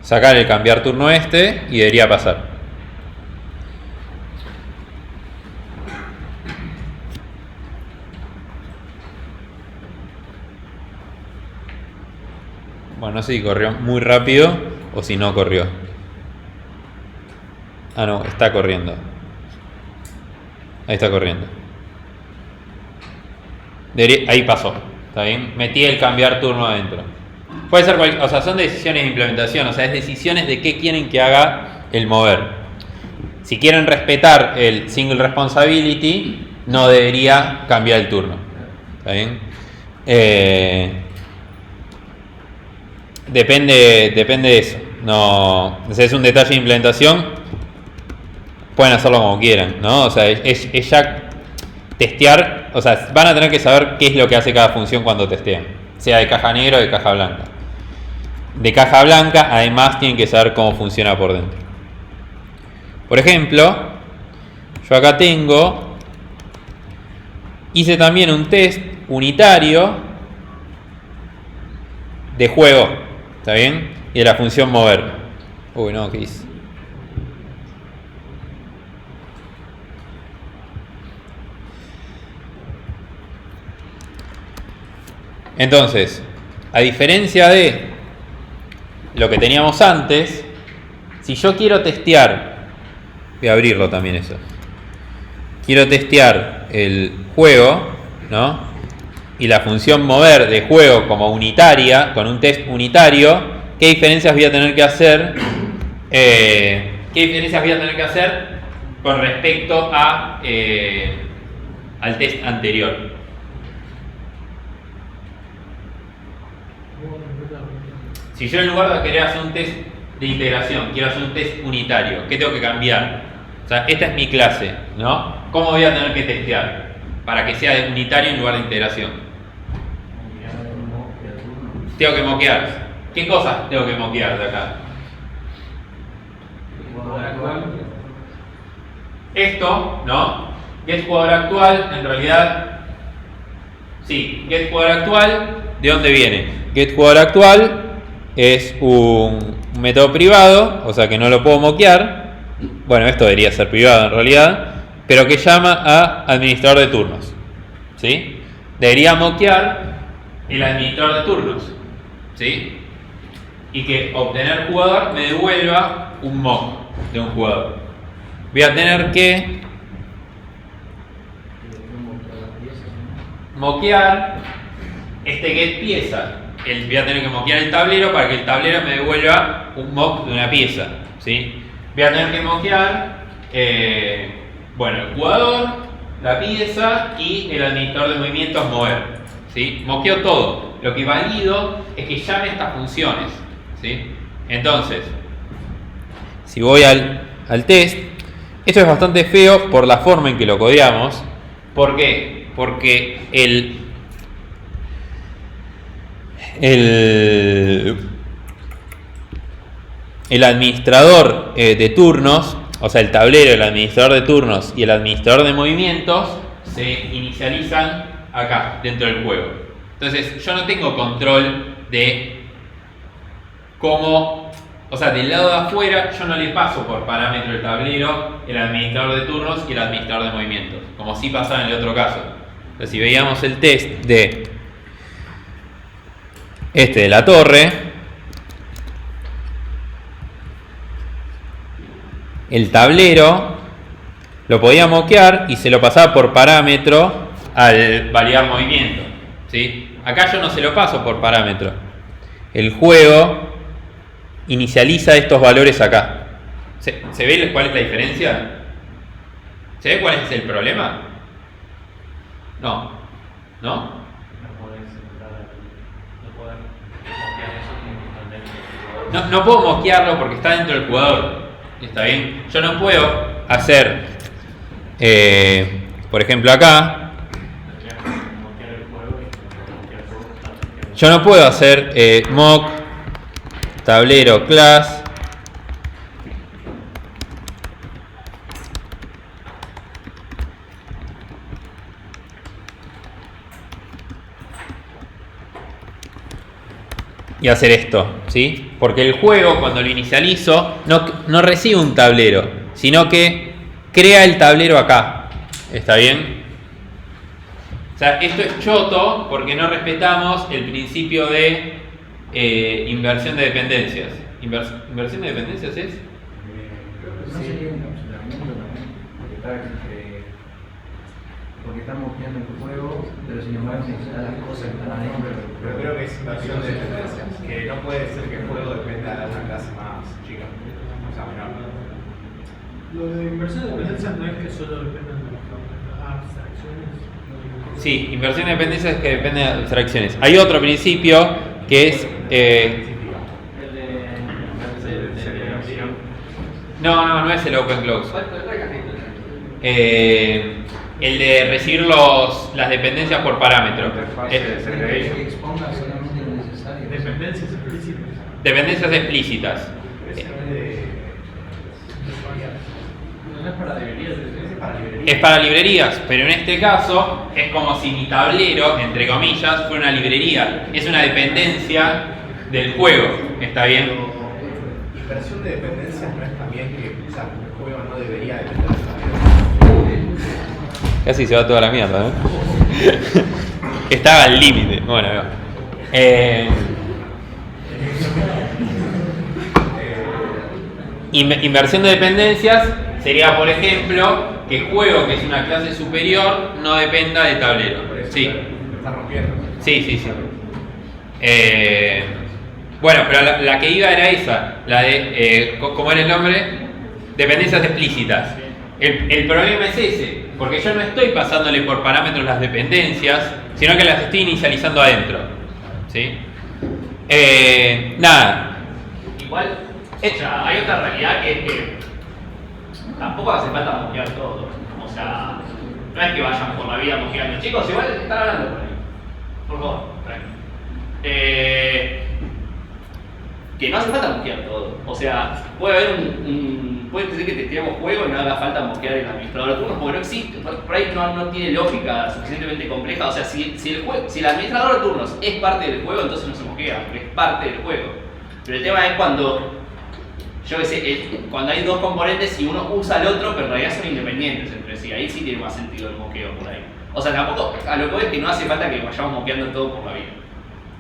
sacar el cambiar turno y debería pasar. Bueno, no sé si corrió muy rápido o si no corrió. Ah, no, está corriendo. Ahí está corriendo. Ahí pasó, ¿está bien? Metí el cambiar turno adentro. Puede ser o sea, son decisiones de implementación, o sea, es decisiones de qué quieren que haga el mover. Si quieren respetar el single responsibility, no debería cambiar el turno. ¿Está bien? Depende de eso. No, si es un detalle de implementación, pueden hacerlo como quieran, ¿no? O sea, es ya testear, o sea, van a tener que saber qué es lo que hace cada función cuando testean, sea de caja negra o de caja blanca. De caja blanca, además, tienen que saber cómo funciona por dentro. Por ejemplo, yo acá hice también un test unitario de juego, ¿está bien? Y de la función mover. Uy, no, ¿qué hice? Entonces, a diferencia de lo que teníamos antes, si yo quiero testear, voy a abrirlo también eso, quiero testear el juego, ¿no? Y la función mover de juego como unitaria, con un test unitario, ¿qué diferencias voy a tener que hacer? Con respecto al test anterior? Si yo en lugar de querer hacer un test de integración, quiero hacer un test unitario, ¿qué tengo que cambiar? O sea, esta es mi clase, ¿no? ¿Cómo voy a tener que testear? Para que sea de unitario en lugar de integración. Tengo que moquear. ¿Qué cosas tengo que moquear de acá? Esto, ¿no? Get jugador actual, en realidad... Sí, get jugador actual, ¿de dónde viene? Get jugador actual es un método privado, o sea que no lo puedo moquear. Bueno, esto debería ser privado en realidad, pero que llama a administrador de turnos, ¿sí? Debería moquear el administrador de turnos, ¿sí? Y que obtener jugador me devuelva un mock de un jugador. Voy a tener que moquear este get pieza. Voy a tener que moquear el tablero para que el tablero me devuelva un mock de una pieza, ¿sí? Voy a tener que moquear bueno, el jugador la pieza y el administrador de movimientos mover. ¿Sí? Moqueo todo. Lo que valido es que llame estas funciones. ¿Sí? Entonces, si voy al test, esto es bastante feo por la forma en que lo codeamos. ¿Por qué? Porque el administrador de turnos, o sea, el tablero, el administrador de turnos y el administrador de movimientos se inicializan acá, dentro del juego. Entonces, yo no tengo control de cómo, o sea, del lado de afuera, yo no le paso por parámetro el tablero, el administrador de turnos y el administrador de movimientos, como sí pasaba en el otro caso. Entonces, si veíamos el test de de la torre, el tablero lo podía moquear y se lo pasaba por parámetro al validar movimiento. ¿Sí? Acá yo no se lo paso por parámetro. El juego inicializa estos valores acá. ¿Se ve cuál es la diferencia? ¿Se ve cuál es el problema? No. ¿No? No puedo mosquearlo porque está dentro del jugador. ¿Está bien? Yo no puedo hacer, por ejemplo acá, yo no puedo hacer mock tablero class y hacer esto, ¿sí? Porque el juego, cuando lo inicializo, no recibe un tablero, sino que crea el tablero acá. ¿Está bien? O sea, esto es choto porque no respetamos el principio de inversión de dependencias. ¿Inversión de dependencias es? No sería un encapsulamiento también, porque estamos creando el juego, pero sin embargo se instalan las cosas que están adentro. Pero creo que es inversión de dependencias, que no puede ser que el juego dependa de una clase más chica, o sea, menor. Lo de inversión de dependencias no es que solo dependan de las abstracciones. Sí, inversión de dependencias es que depende de abstracciones. Hay otro principio que es... No es el open close. El de recibir las dependencias por parámetro. Que exponga solamente lo necesario. Dependencias explícitas. Dependencias explícitas. No es para librerías, es para librerías. Es para librerías, pero en este caso es como si mi tablero, entre comillas, fuera una librería. Es una dependencia del juego. ¿Está bien? Inversión de dependencias no es también que el juego no debería depender del tablero. Casi se va toda la mierda, ¿no? Estaba al límite. Bueno, inversión de dependencias sería, por ejemplo, que juego, que es una clase superior, no dependa de tablero. Sí. Está rompiendo. Sí. Bueno, pero la que iba era esa, la de, ¿cómo era el nombre? Dependencias explícitas. El problema es ese, porque yo no estoy pasándole por parámetros las dependencias, sino que las estoy inicializando adentro. ¿Sí? Nada. Igual, o sea, hay otra realidad que es que tampoco hace falta mosquear todo. O sea, no es que vayan por la vida mosqueando. Chicos, igual están hablando por ahí. Por favor, que no hace falta mosquear todo. O sea, puede haber puede ser que testeemos juego y no haga falta mosquear el administrador de turnos porque no existe. Por ahí no tiene lógica suficientemente compleja. O sea, si el administrador de turnos es parte del juego, entonces no se mosquea, porque es parte del juego. Pero el tema es cuando, yo qué sé, cuando hay dos componentes y uno usa al otro, pero en realidad son independientes entre sí. Ahí sí tiene más sentido el mosqueo por ahí. O sea, tampoco, a lo que voy es que no hace falta que vayamos mosqueando todo por la vida.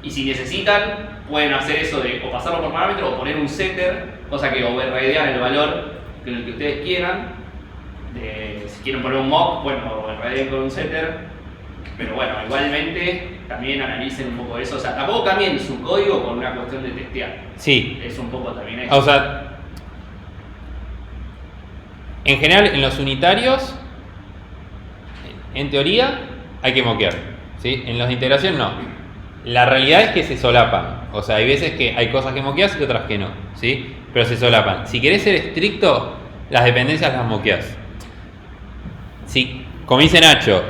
Y si necesitan, pueden hacer eso de o pasarlo por parámetro o poner un setter, cosa que overridean el valor en el que ustedes quieran. Si quieren poner un mock, bueno, overrideen con un setter. Pero bueno, igualmente también analicen un poco eso. O sea, tampoco cambien su código por una cuestión de testear. Sí. Es un poco también eso. O sea, en general en los unitarios, en teoría hay que moquear, ¿sí? En los de integración no. La realidad es que se solapan. O sea, hay veces que hay cosas que moqueas y otras que no, ¿sí? Pero se solapan. Si querés ser estricto, las dependencias las moqueas. Sí, como dice Nacho,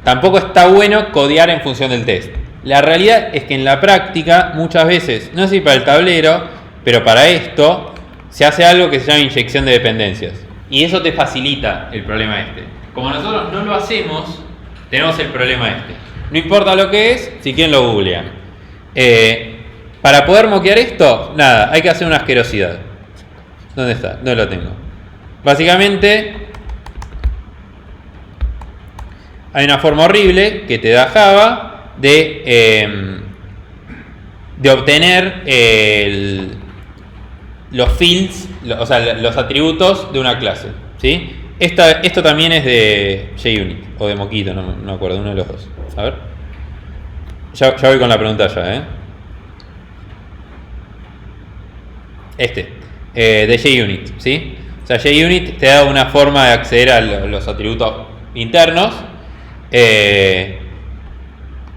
tampoco está bueno codear en función del test. La realidad es que en la práctica, muchas veces, no sé si para el tablero, pero para esto, se hace algo que se llama inyección de dependencias. Y eso te facilita el problema este. Como nosotros no lo hacemos, tenemos el problema este. No importa lo que es, si quieren lo googlean. Para poder moquear esto, nada, hay que hacer una asquerosidad. ¿Dónde está? No lo tengo. Básicamente, hay una forma horrible que te da Java de obtener los fields, o sea, los atributos de una clase, ¿sí? Esto también es de JUnit o de Moquito, no me acuerdo, uno de los dos. A ver. Ya voy con la pregunta ya, de JUnit, ¿sí? O sea, JUnit te da una forma de acceder a los atributos internos.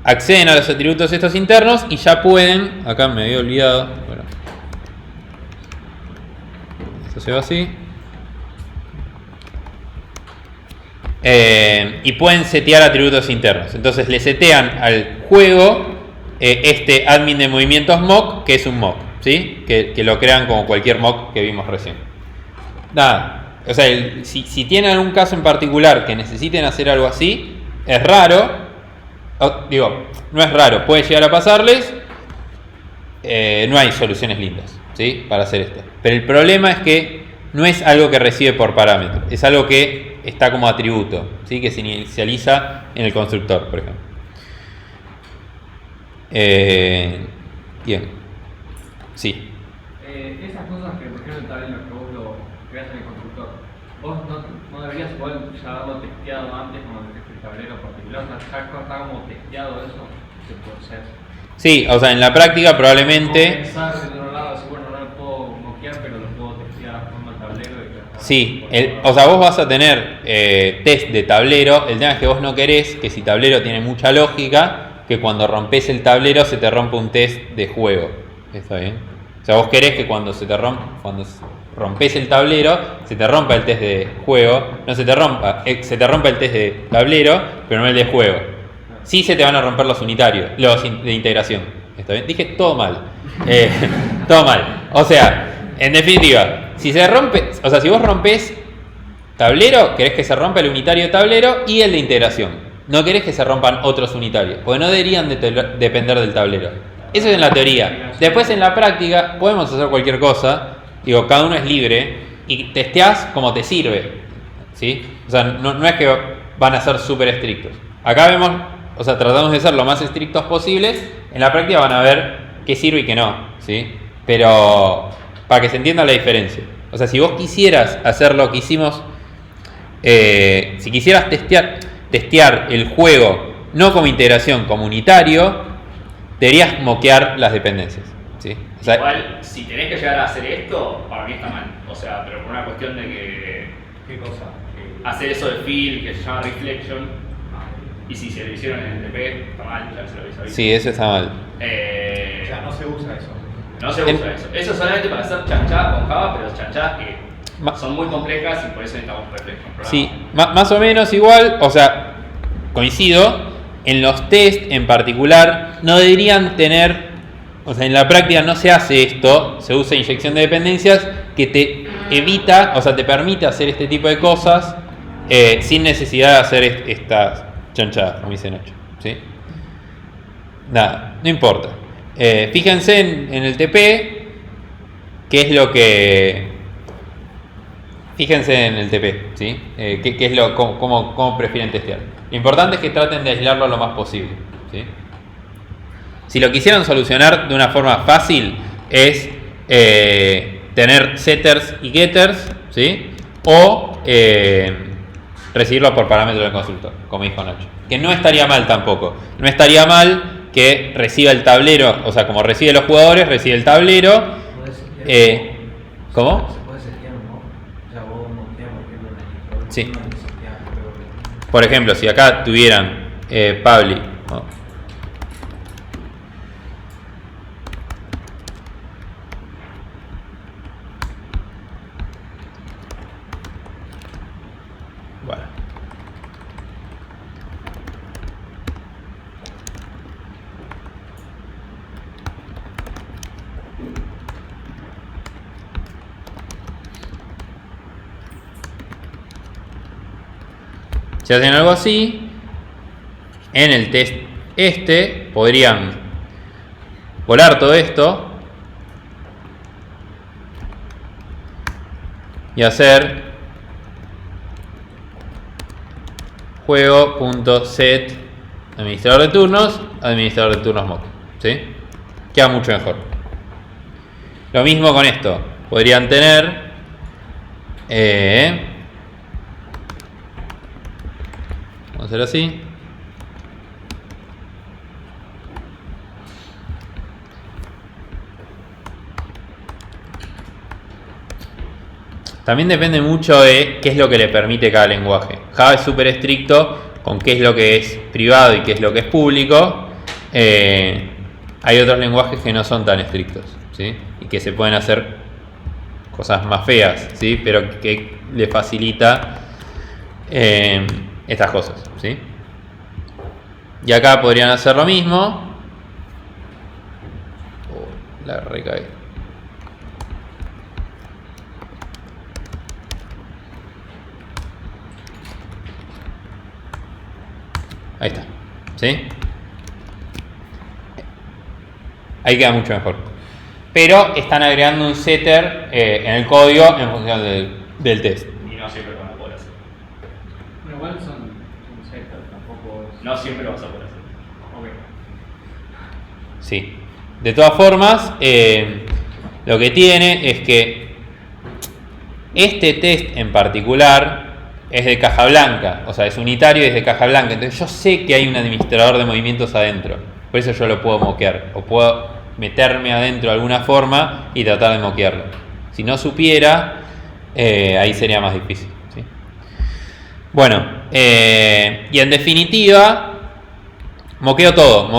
Acceden a los atributos estos internos y ya pueden, acá me había olvidado, bueno, esto se va así, y pueden setear atributos internos. Entonces le setean al juego este admin de movimientos mock, que es un mock, ¿sí? Que lo crean como cualquier mock que vimos recién. Nada, o sea, si tienen algún caso en particular que necesiten hacer algo así, es raro. No es raro, puede llegar a pasarles. No hay soluciones lindas, ¿sí? Para hacer esto. Pero el problema es que no es algo que recibe por parámetro, es algo que está como atributo, ¿sí? Que se inicializa en el constructor, por ejemplo. Bien. Sí. Esas cosas que, por ejemplo, el tablero que vos lo creas en el constructor, vos no deberías poder ya haberlo testeado antes con el tablero particular. O sea, ya está como testeado eso, se puede hacer. Sí, o sea, en la práctica probablemente. Pensar de otro lado, así, bueno, no lo puedo moquear, pero lo puedo testear con el tablero. Sí, o sea, vos vas a tener test de tablero. El tema es que vos no querés que si tablero tiene mucha lógica, que cuando rompes el tablero se te rompa un test de juego. ¿Está bien? O sea, vos querés que cuando rompes el tablero, se te rompa el test de juego, no se te rompa, se te rompa el test de tablero, pero no el de juego. Sí se te van a romper los unitarios, los de integración. ¿Está bien? Dije todo mal. Todo mal. O sea, en definitiva, si se rompe, o sea, si vos rompes tablero, querés que se rompa el unitario de tablero y el de integración. No querés que se rompan otros unitarios, porque no deberían depender del tablero. Eso es en la teoría. Después en la práctica podemos hacer cualquier cosa. Digo, cada uno es libre y testeás como te sirve, ¿sí? O sea, no es que van a ser súper estrictos. Acá vemos, o sea, tratamos de ser lo más estrictos posibles. En la práctica van a ver qué sirve y qué no, ¿sí? Pero para que se entienda la diferencia. O sea, si vos quisieras hacer lo que hicimos, si quisieras testear el juego no como integración, como unitario, deberías moquear las dependencias, ¿sí? O sea, igual, si tenés que llegar a hacer esto, para mí está mal. O sea, pero por una cuestión de que... ¿Qué cosa? Hacer eso de fill, que se llama reflection, y si se lo hicieron en el TP, está mal, ya se lo aviso. Sí, eso está mal. O sea, no se usa eso. No se usa eso. Eso es solamente para hacer chanchadas con Java, pero chanchadas que son muy complejas y por eso necesitamos reflection. Sí, más o menos igual, o sea, coincido. En los test en particular no deberían tener, o sea, en la práctica no se hace esto, se usa inyección de dependencias que te evita, o sea, te permite hacer este tipo de cosas sin necesidad de hacer estas chanchadas, como dice Nacho, ¿sí? Nada, no importa. Fíjense en el TP, qué es lo que... Fíjense en el TP, ¿sí? ¿Qué es cómo prefieren testear? Lo importante es que traten de aislarlo lo más posible, ¿sí? Si lo quisieran solucionar de una forma fácil es tener setters y getters, ¿sí? O recibirlo por parámetro del constructor, como dijo Nacho. Que no estaría mal tampoco. No estaría mal que reciba el tablero, o sea, como recibe los jugadores, recibe el tablero. ¿Cómo? ¿Se puede setear un mock? O sea, vos moqueas, por ejemplo, en el editor. Sí. Por ejemplo, si acá tuvieran public, ¿no? Bueno. Si hacen algo así, en el test podrían volar todo esto y hacer juego.set administrador de turnos mock, ¿sí? Queda mucho mejor. Lo mismo con esto, podrían tener vamos a hacer así. También depende mucho de qué es lo que le permite cada lenguaje. Java es súper estricto con qué es lo que es privado y qué es lo que es público. Hay otros lenguajes que no son tan estrictos, ¿sí? Y que se pueden hacer cosas más feas, ¿sí? Pero que le facilita estas cosas, ¿sí? Y acá podrían hacer lo mismo. La recaí. Ahí está, ¿sí? Ahí queda mucho mejor. Pero están agregando un setter en el código en función del test. Y no siempre lo van a poder hacer. Bueno, igual son setters, tampoco es... No siempre lo vas a poder hacer. Ok. Sí. De todas formas, lo que tiene es que este test en particular es de caja blanca, o sea, es unitario y es de caja blanca. Entonces yo sé que hay un administrador de movimientos adentro. Por eso yo lo puedo moquear. O puedo meterme adentro de alguna forma y tratar de moquearlo. Si no supiera, ahí sería más difícil, ¿sí? Bueno, y en definitiva, moqueo todo.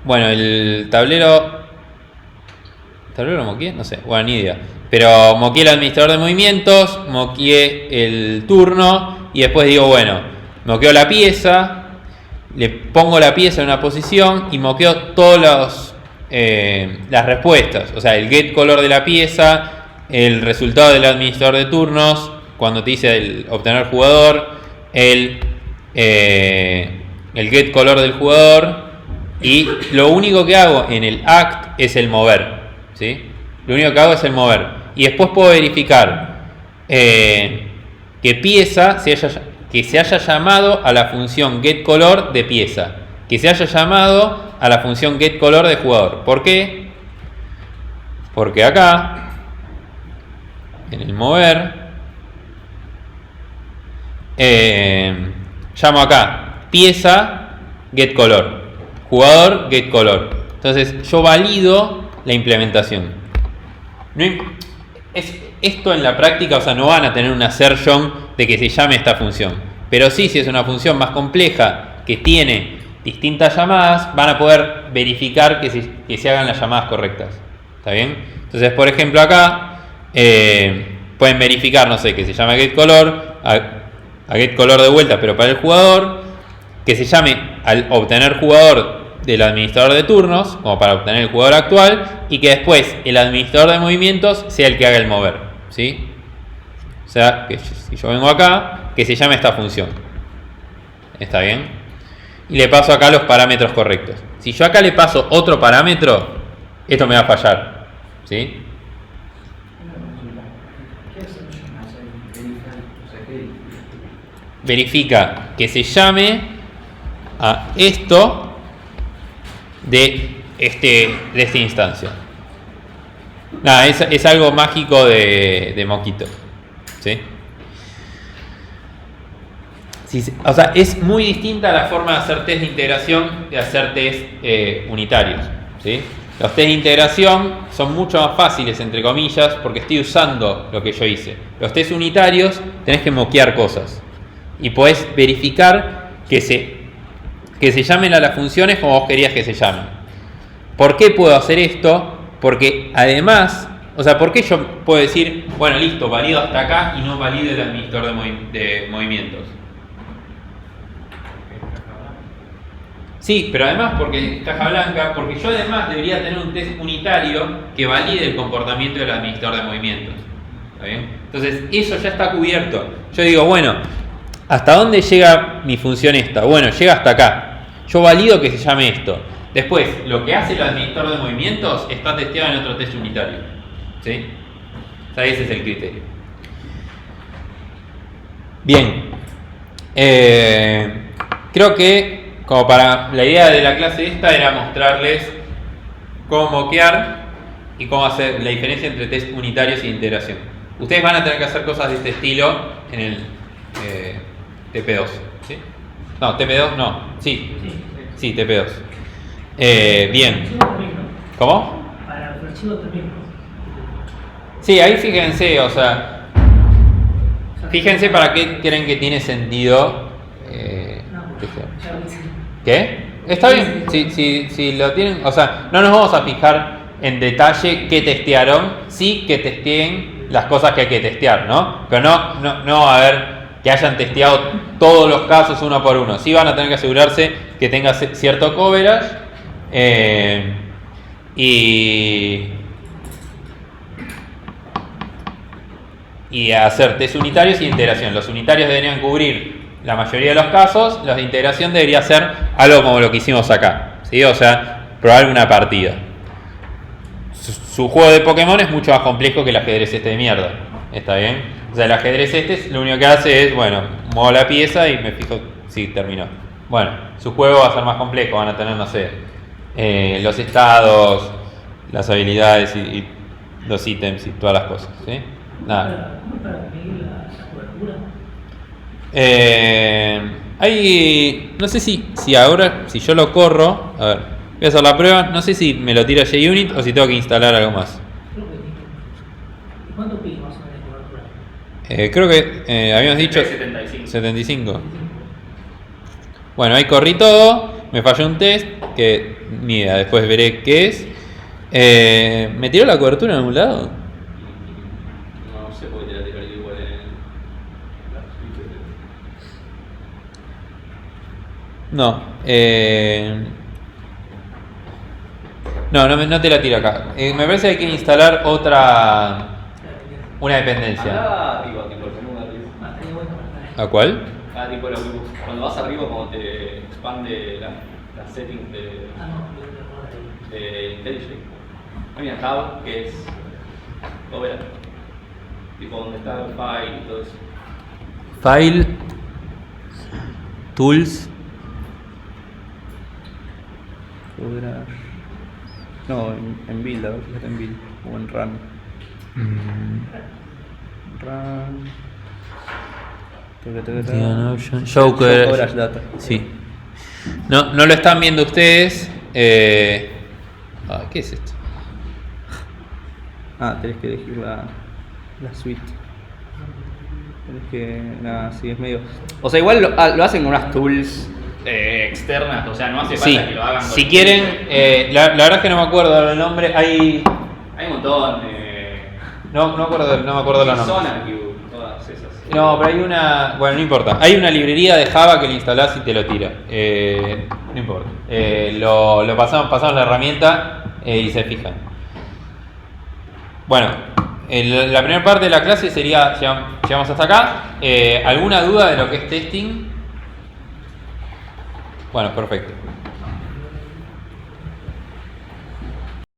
Bueno, el tablero... ¿Tablero lo moqueé? No sé, bueno, ni idea. Pero moqueé el administrador de movimientos, moqueé el turno y después digo, bueno, moqueo la pieza, le pongo la pieza en una posición y moqueo todas las respuestas. O sea, el get color de la pieza, el resultado del administrador de turnos, cuando te dice el obtener jugador, el get color del jugador, y lo único que hago en el act es el mover, ¿sí? Lo único que hago es el mover. Y después puedo verificar que pieza que se haya llamado a la función getColor de pieza, que se haya llamado a la función getColor de jugador. ¿Por qué? Porque acá, en el mover, llamo acá pieza getColor, jugador getColor. Entonces yo valido la implementación. Esto en la práctica, o sea, no van a tener una assertion de que se llame esta función. Pero sí, si es una función más compleja que tiene distintas llamadas, van a poder verificar que se hagan las llamadas correctas. ¿Está bien? Entonces, por ejemplo, acá pueden verificar, no sé, que se llame getColor, a getColor de vuelta, pero para el jugador, que se llame al obtener jugador del administrador de turnos, como para obtener el jugador actual, y que después el administrador de movimientos sea el que haga el mover, ¿sí? O sea, que si yo vengo acá, que se llame esta función. ¿Está bien? Y le paso acá los parámetros correctos. Si yo acá le paso otro parámetro, esto me va a fallar, ¿sí? Verifica que se llame a esto de esta instancia. Nada, es algo mágico de Moquito, ¿sí? O sea, es muy distinta la forma de hacer test de integración de hacer test unitarios, ¿sí? Los test de integración son mucho más fáciles, entre comillas, porque estoy usando lo que yo hice. Los test unitarios tenés que moquear cosas. y podés verificar que se llamen a las funciones como vos querías que se llamen. ¿Por qué puedo hacer esto? Porque además, o sea, ¿por qué yo puedo decir, bueno, listo, valido hasta acá y no valido el administrador de movimientos? Sí, pero además porque caja blanca, porque yo además debería tener un test unitario que valide el comportamiento del administrador de movimientos. ¿Está bien? Entonces, eso ya está cubierto. Yo digo, bueno, ¿hasta dónde llega mi función esta? Bueno, llega hasta acá. Yo valido que se llame esto. Después, lo que hace el administrador de movimientos está testeado en otro test unitario. ¿Sí? O sea, ese es el criterio. Bien. Creo que como para la idea de la clase esta era mostrarles cómo moquear y cómo hacer la diferencia entre test unitarios y integración. Ustedes van a tener que hacer cosas de este estilo en el TP2. ¿Sí? No, TP2 no. Sí, sí, TP2. Bien. ¿Cómo? Para el archivo también. Sí, ahí fíjense, o sea, fíjense para qué creen que tiene sentido. ¿Qué? Está bien, si lo tienen, o sea, no nos vamos a fijar en detalle qué testearon, sí que testeen las cosas que hay que testear, ¿no? Pero no a ver que hayan testeado todos los casos uno por uno. Sí van a tener que asegurarse que tenga cierto coverage y hacer test unitarios y integración. Los unitarios deberían cubrir la mayoría de los casos, los de integración debería ser algo como lo que hicimos acá, ¿sí? O sea, probar una partida. Su juego de Pokémon es mucho más complejo que el ajedrez este de mierda, ¿está bien? O sea, el ajedrez este lo único que hace es, bueno, muevo la pieza y me fijo si terminó. Bueno, su juego va a ser más complejo, van a tener, no sé, los estados, las habilidades y los ítems y todas las cosas, ¿sí? Nada. ¿Para medir la cobertura? Hay, no sé si ahora, si yo lo corro, a ver, voy a hacer la prueba, no sé si me lo tira JUnit o si tengo que instalar algo más. ¿Cuánto pide más o menos de cobertura? Creo que habíamos dicho 75. Bueno, ahí corrí todo, me falló un test, que mira, después veré qué es. ¿Me tiró la cobertura en algún lado? No se puede tirar igual en el... No te la tiro acá. Me parece que hay que instalar una dependencia. Arriba, tipo el menú de arriba. ¿A cuál? Tipo cuando vas arriba, cuando te expande la settings de IntelliJ. Hay una tab que es Opera, tipo donde está el file y todo eso. File, Tools. No, en build, a ver, fíjate en build o en run. Run. Joker. Sí. No lo están viendo ustedes. ¿Qué es esto? Tenés que elegir la suite. Tenés que. Nada, sí, es medio. O sea, igual lo hacen con unas tools externas, o sea, no hace falta que lo hagan. Si quieren, la verdad es que no me acuerdo del nombre. Hay un montón. No me acuerdo los nombres. SonarQube, todas esas. No, pero hay una. Bueno, no importa. Hay una librería de Java que le instalás y te lo tira. No importa. Lo pasamos la herramienta y se fijan. Bueno, la primera parte de la clase sería. Llegamos hasta acá. ¿Alguna duda de lo que es testing? Bueno, perfecto.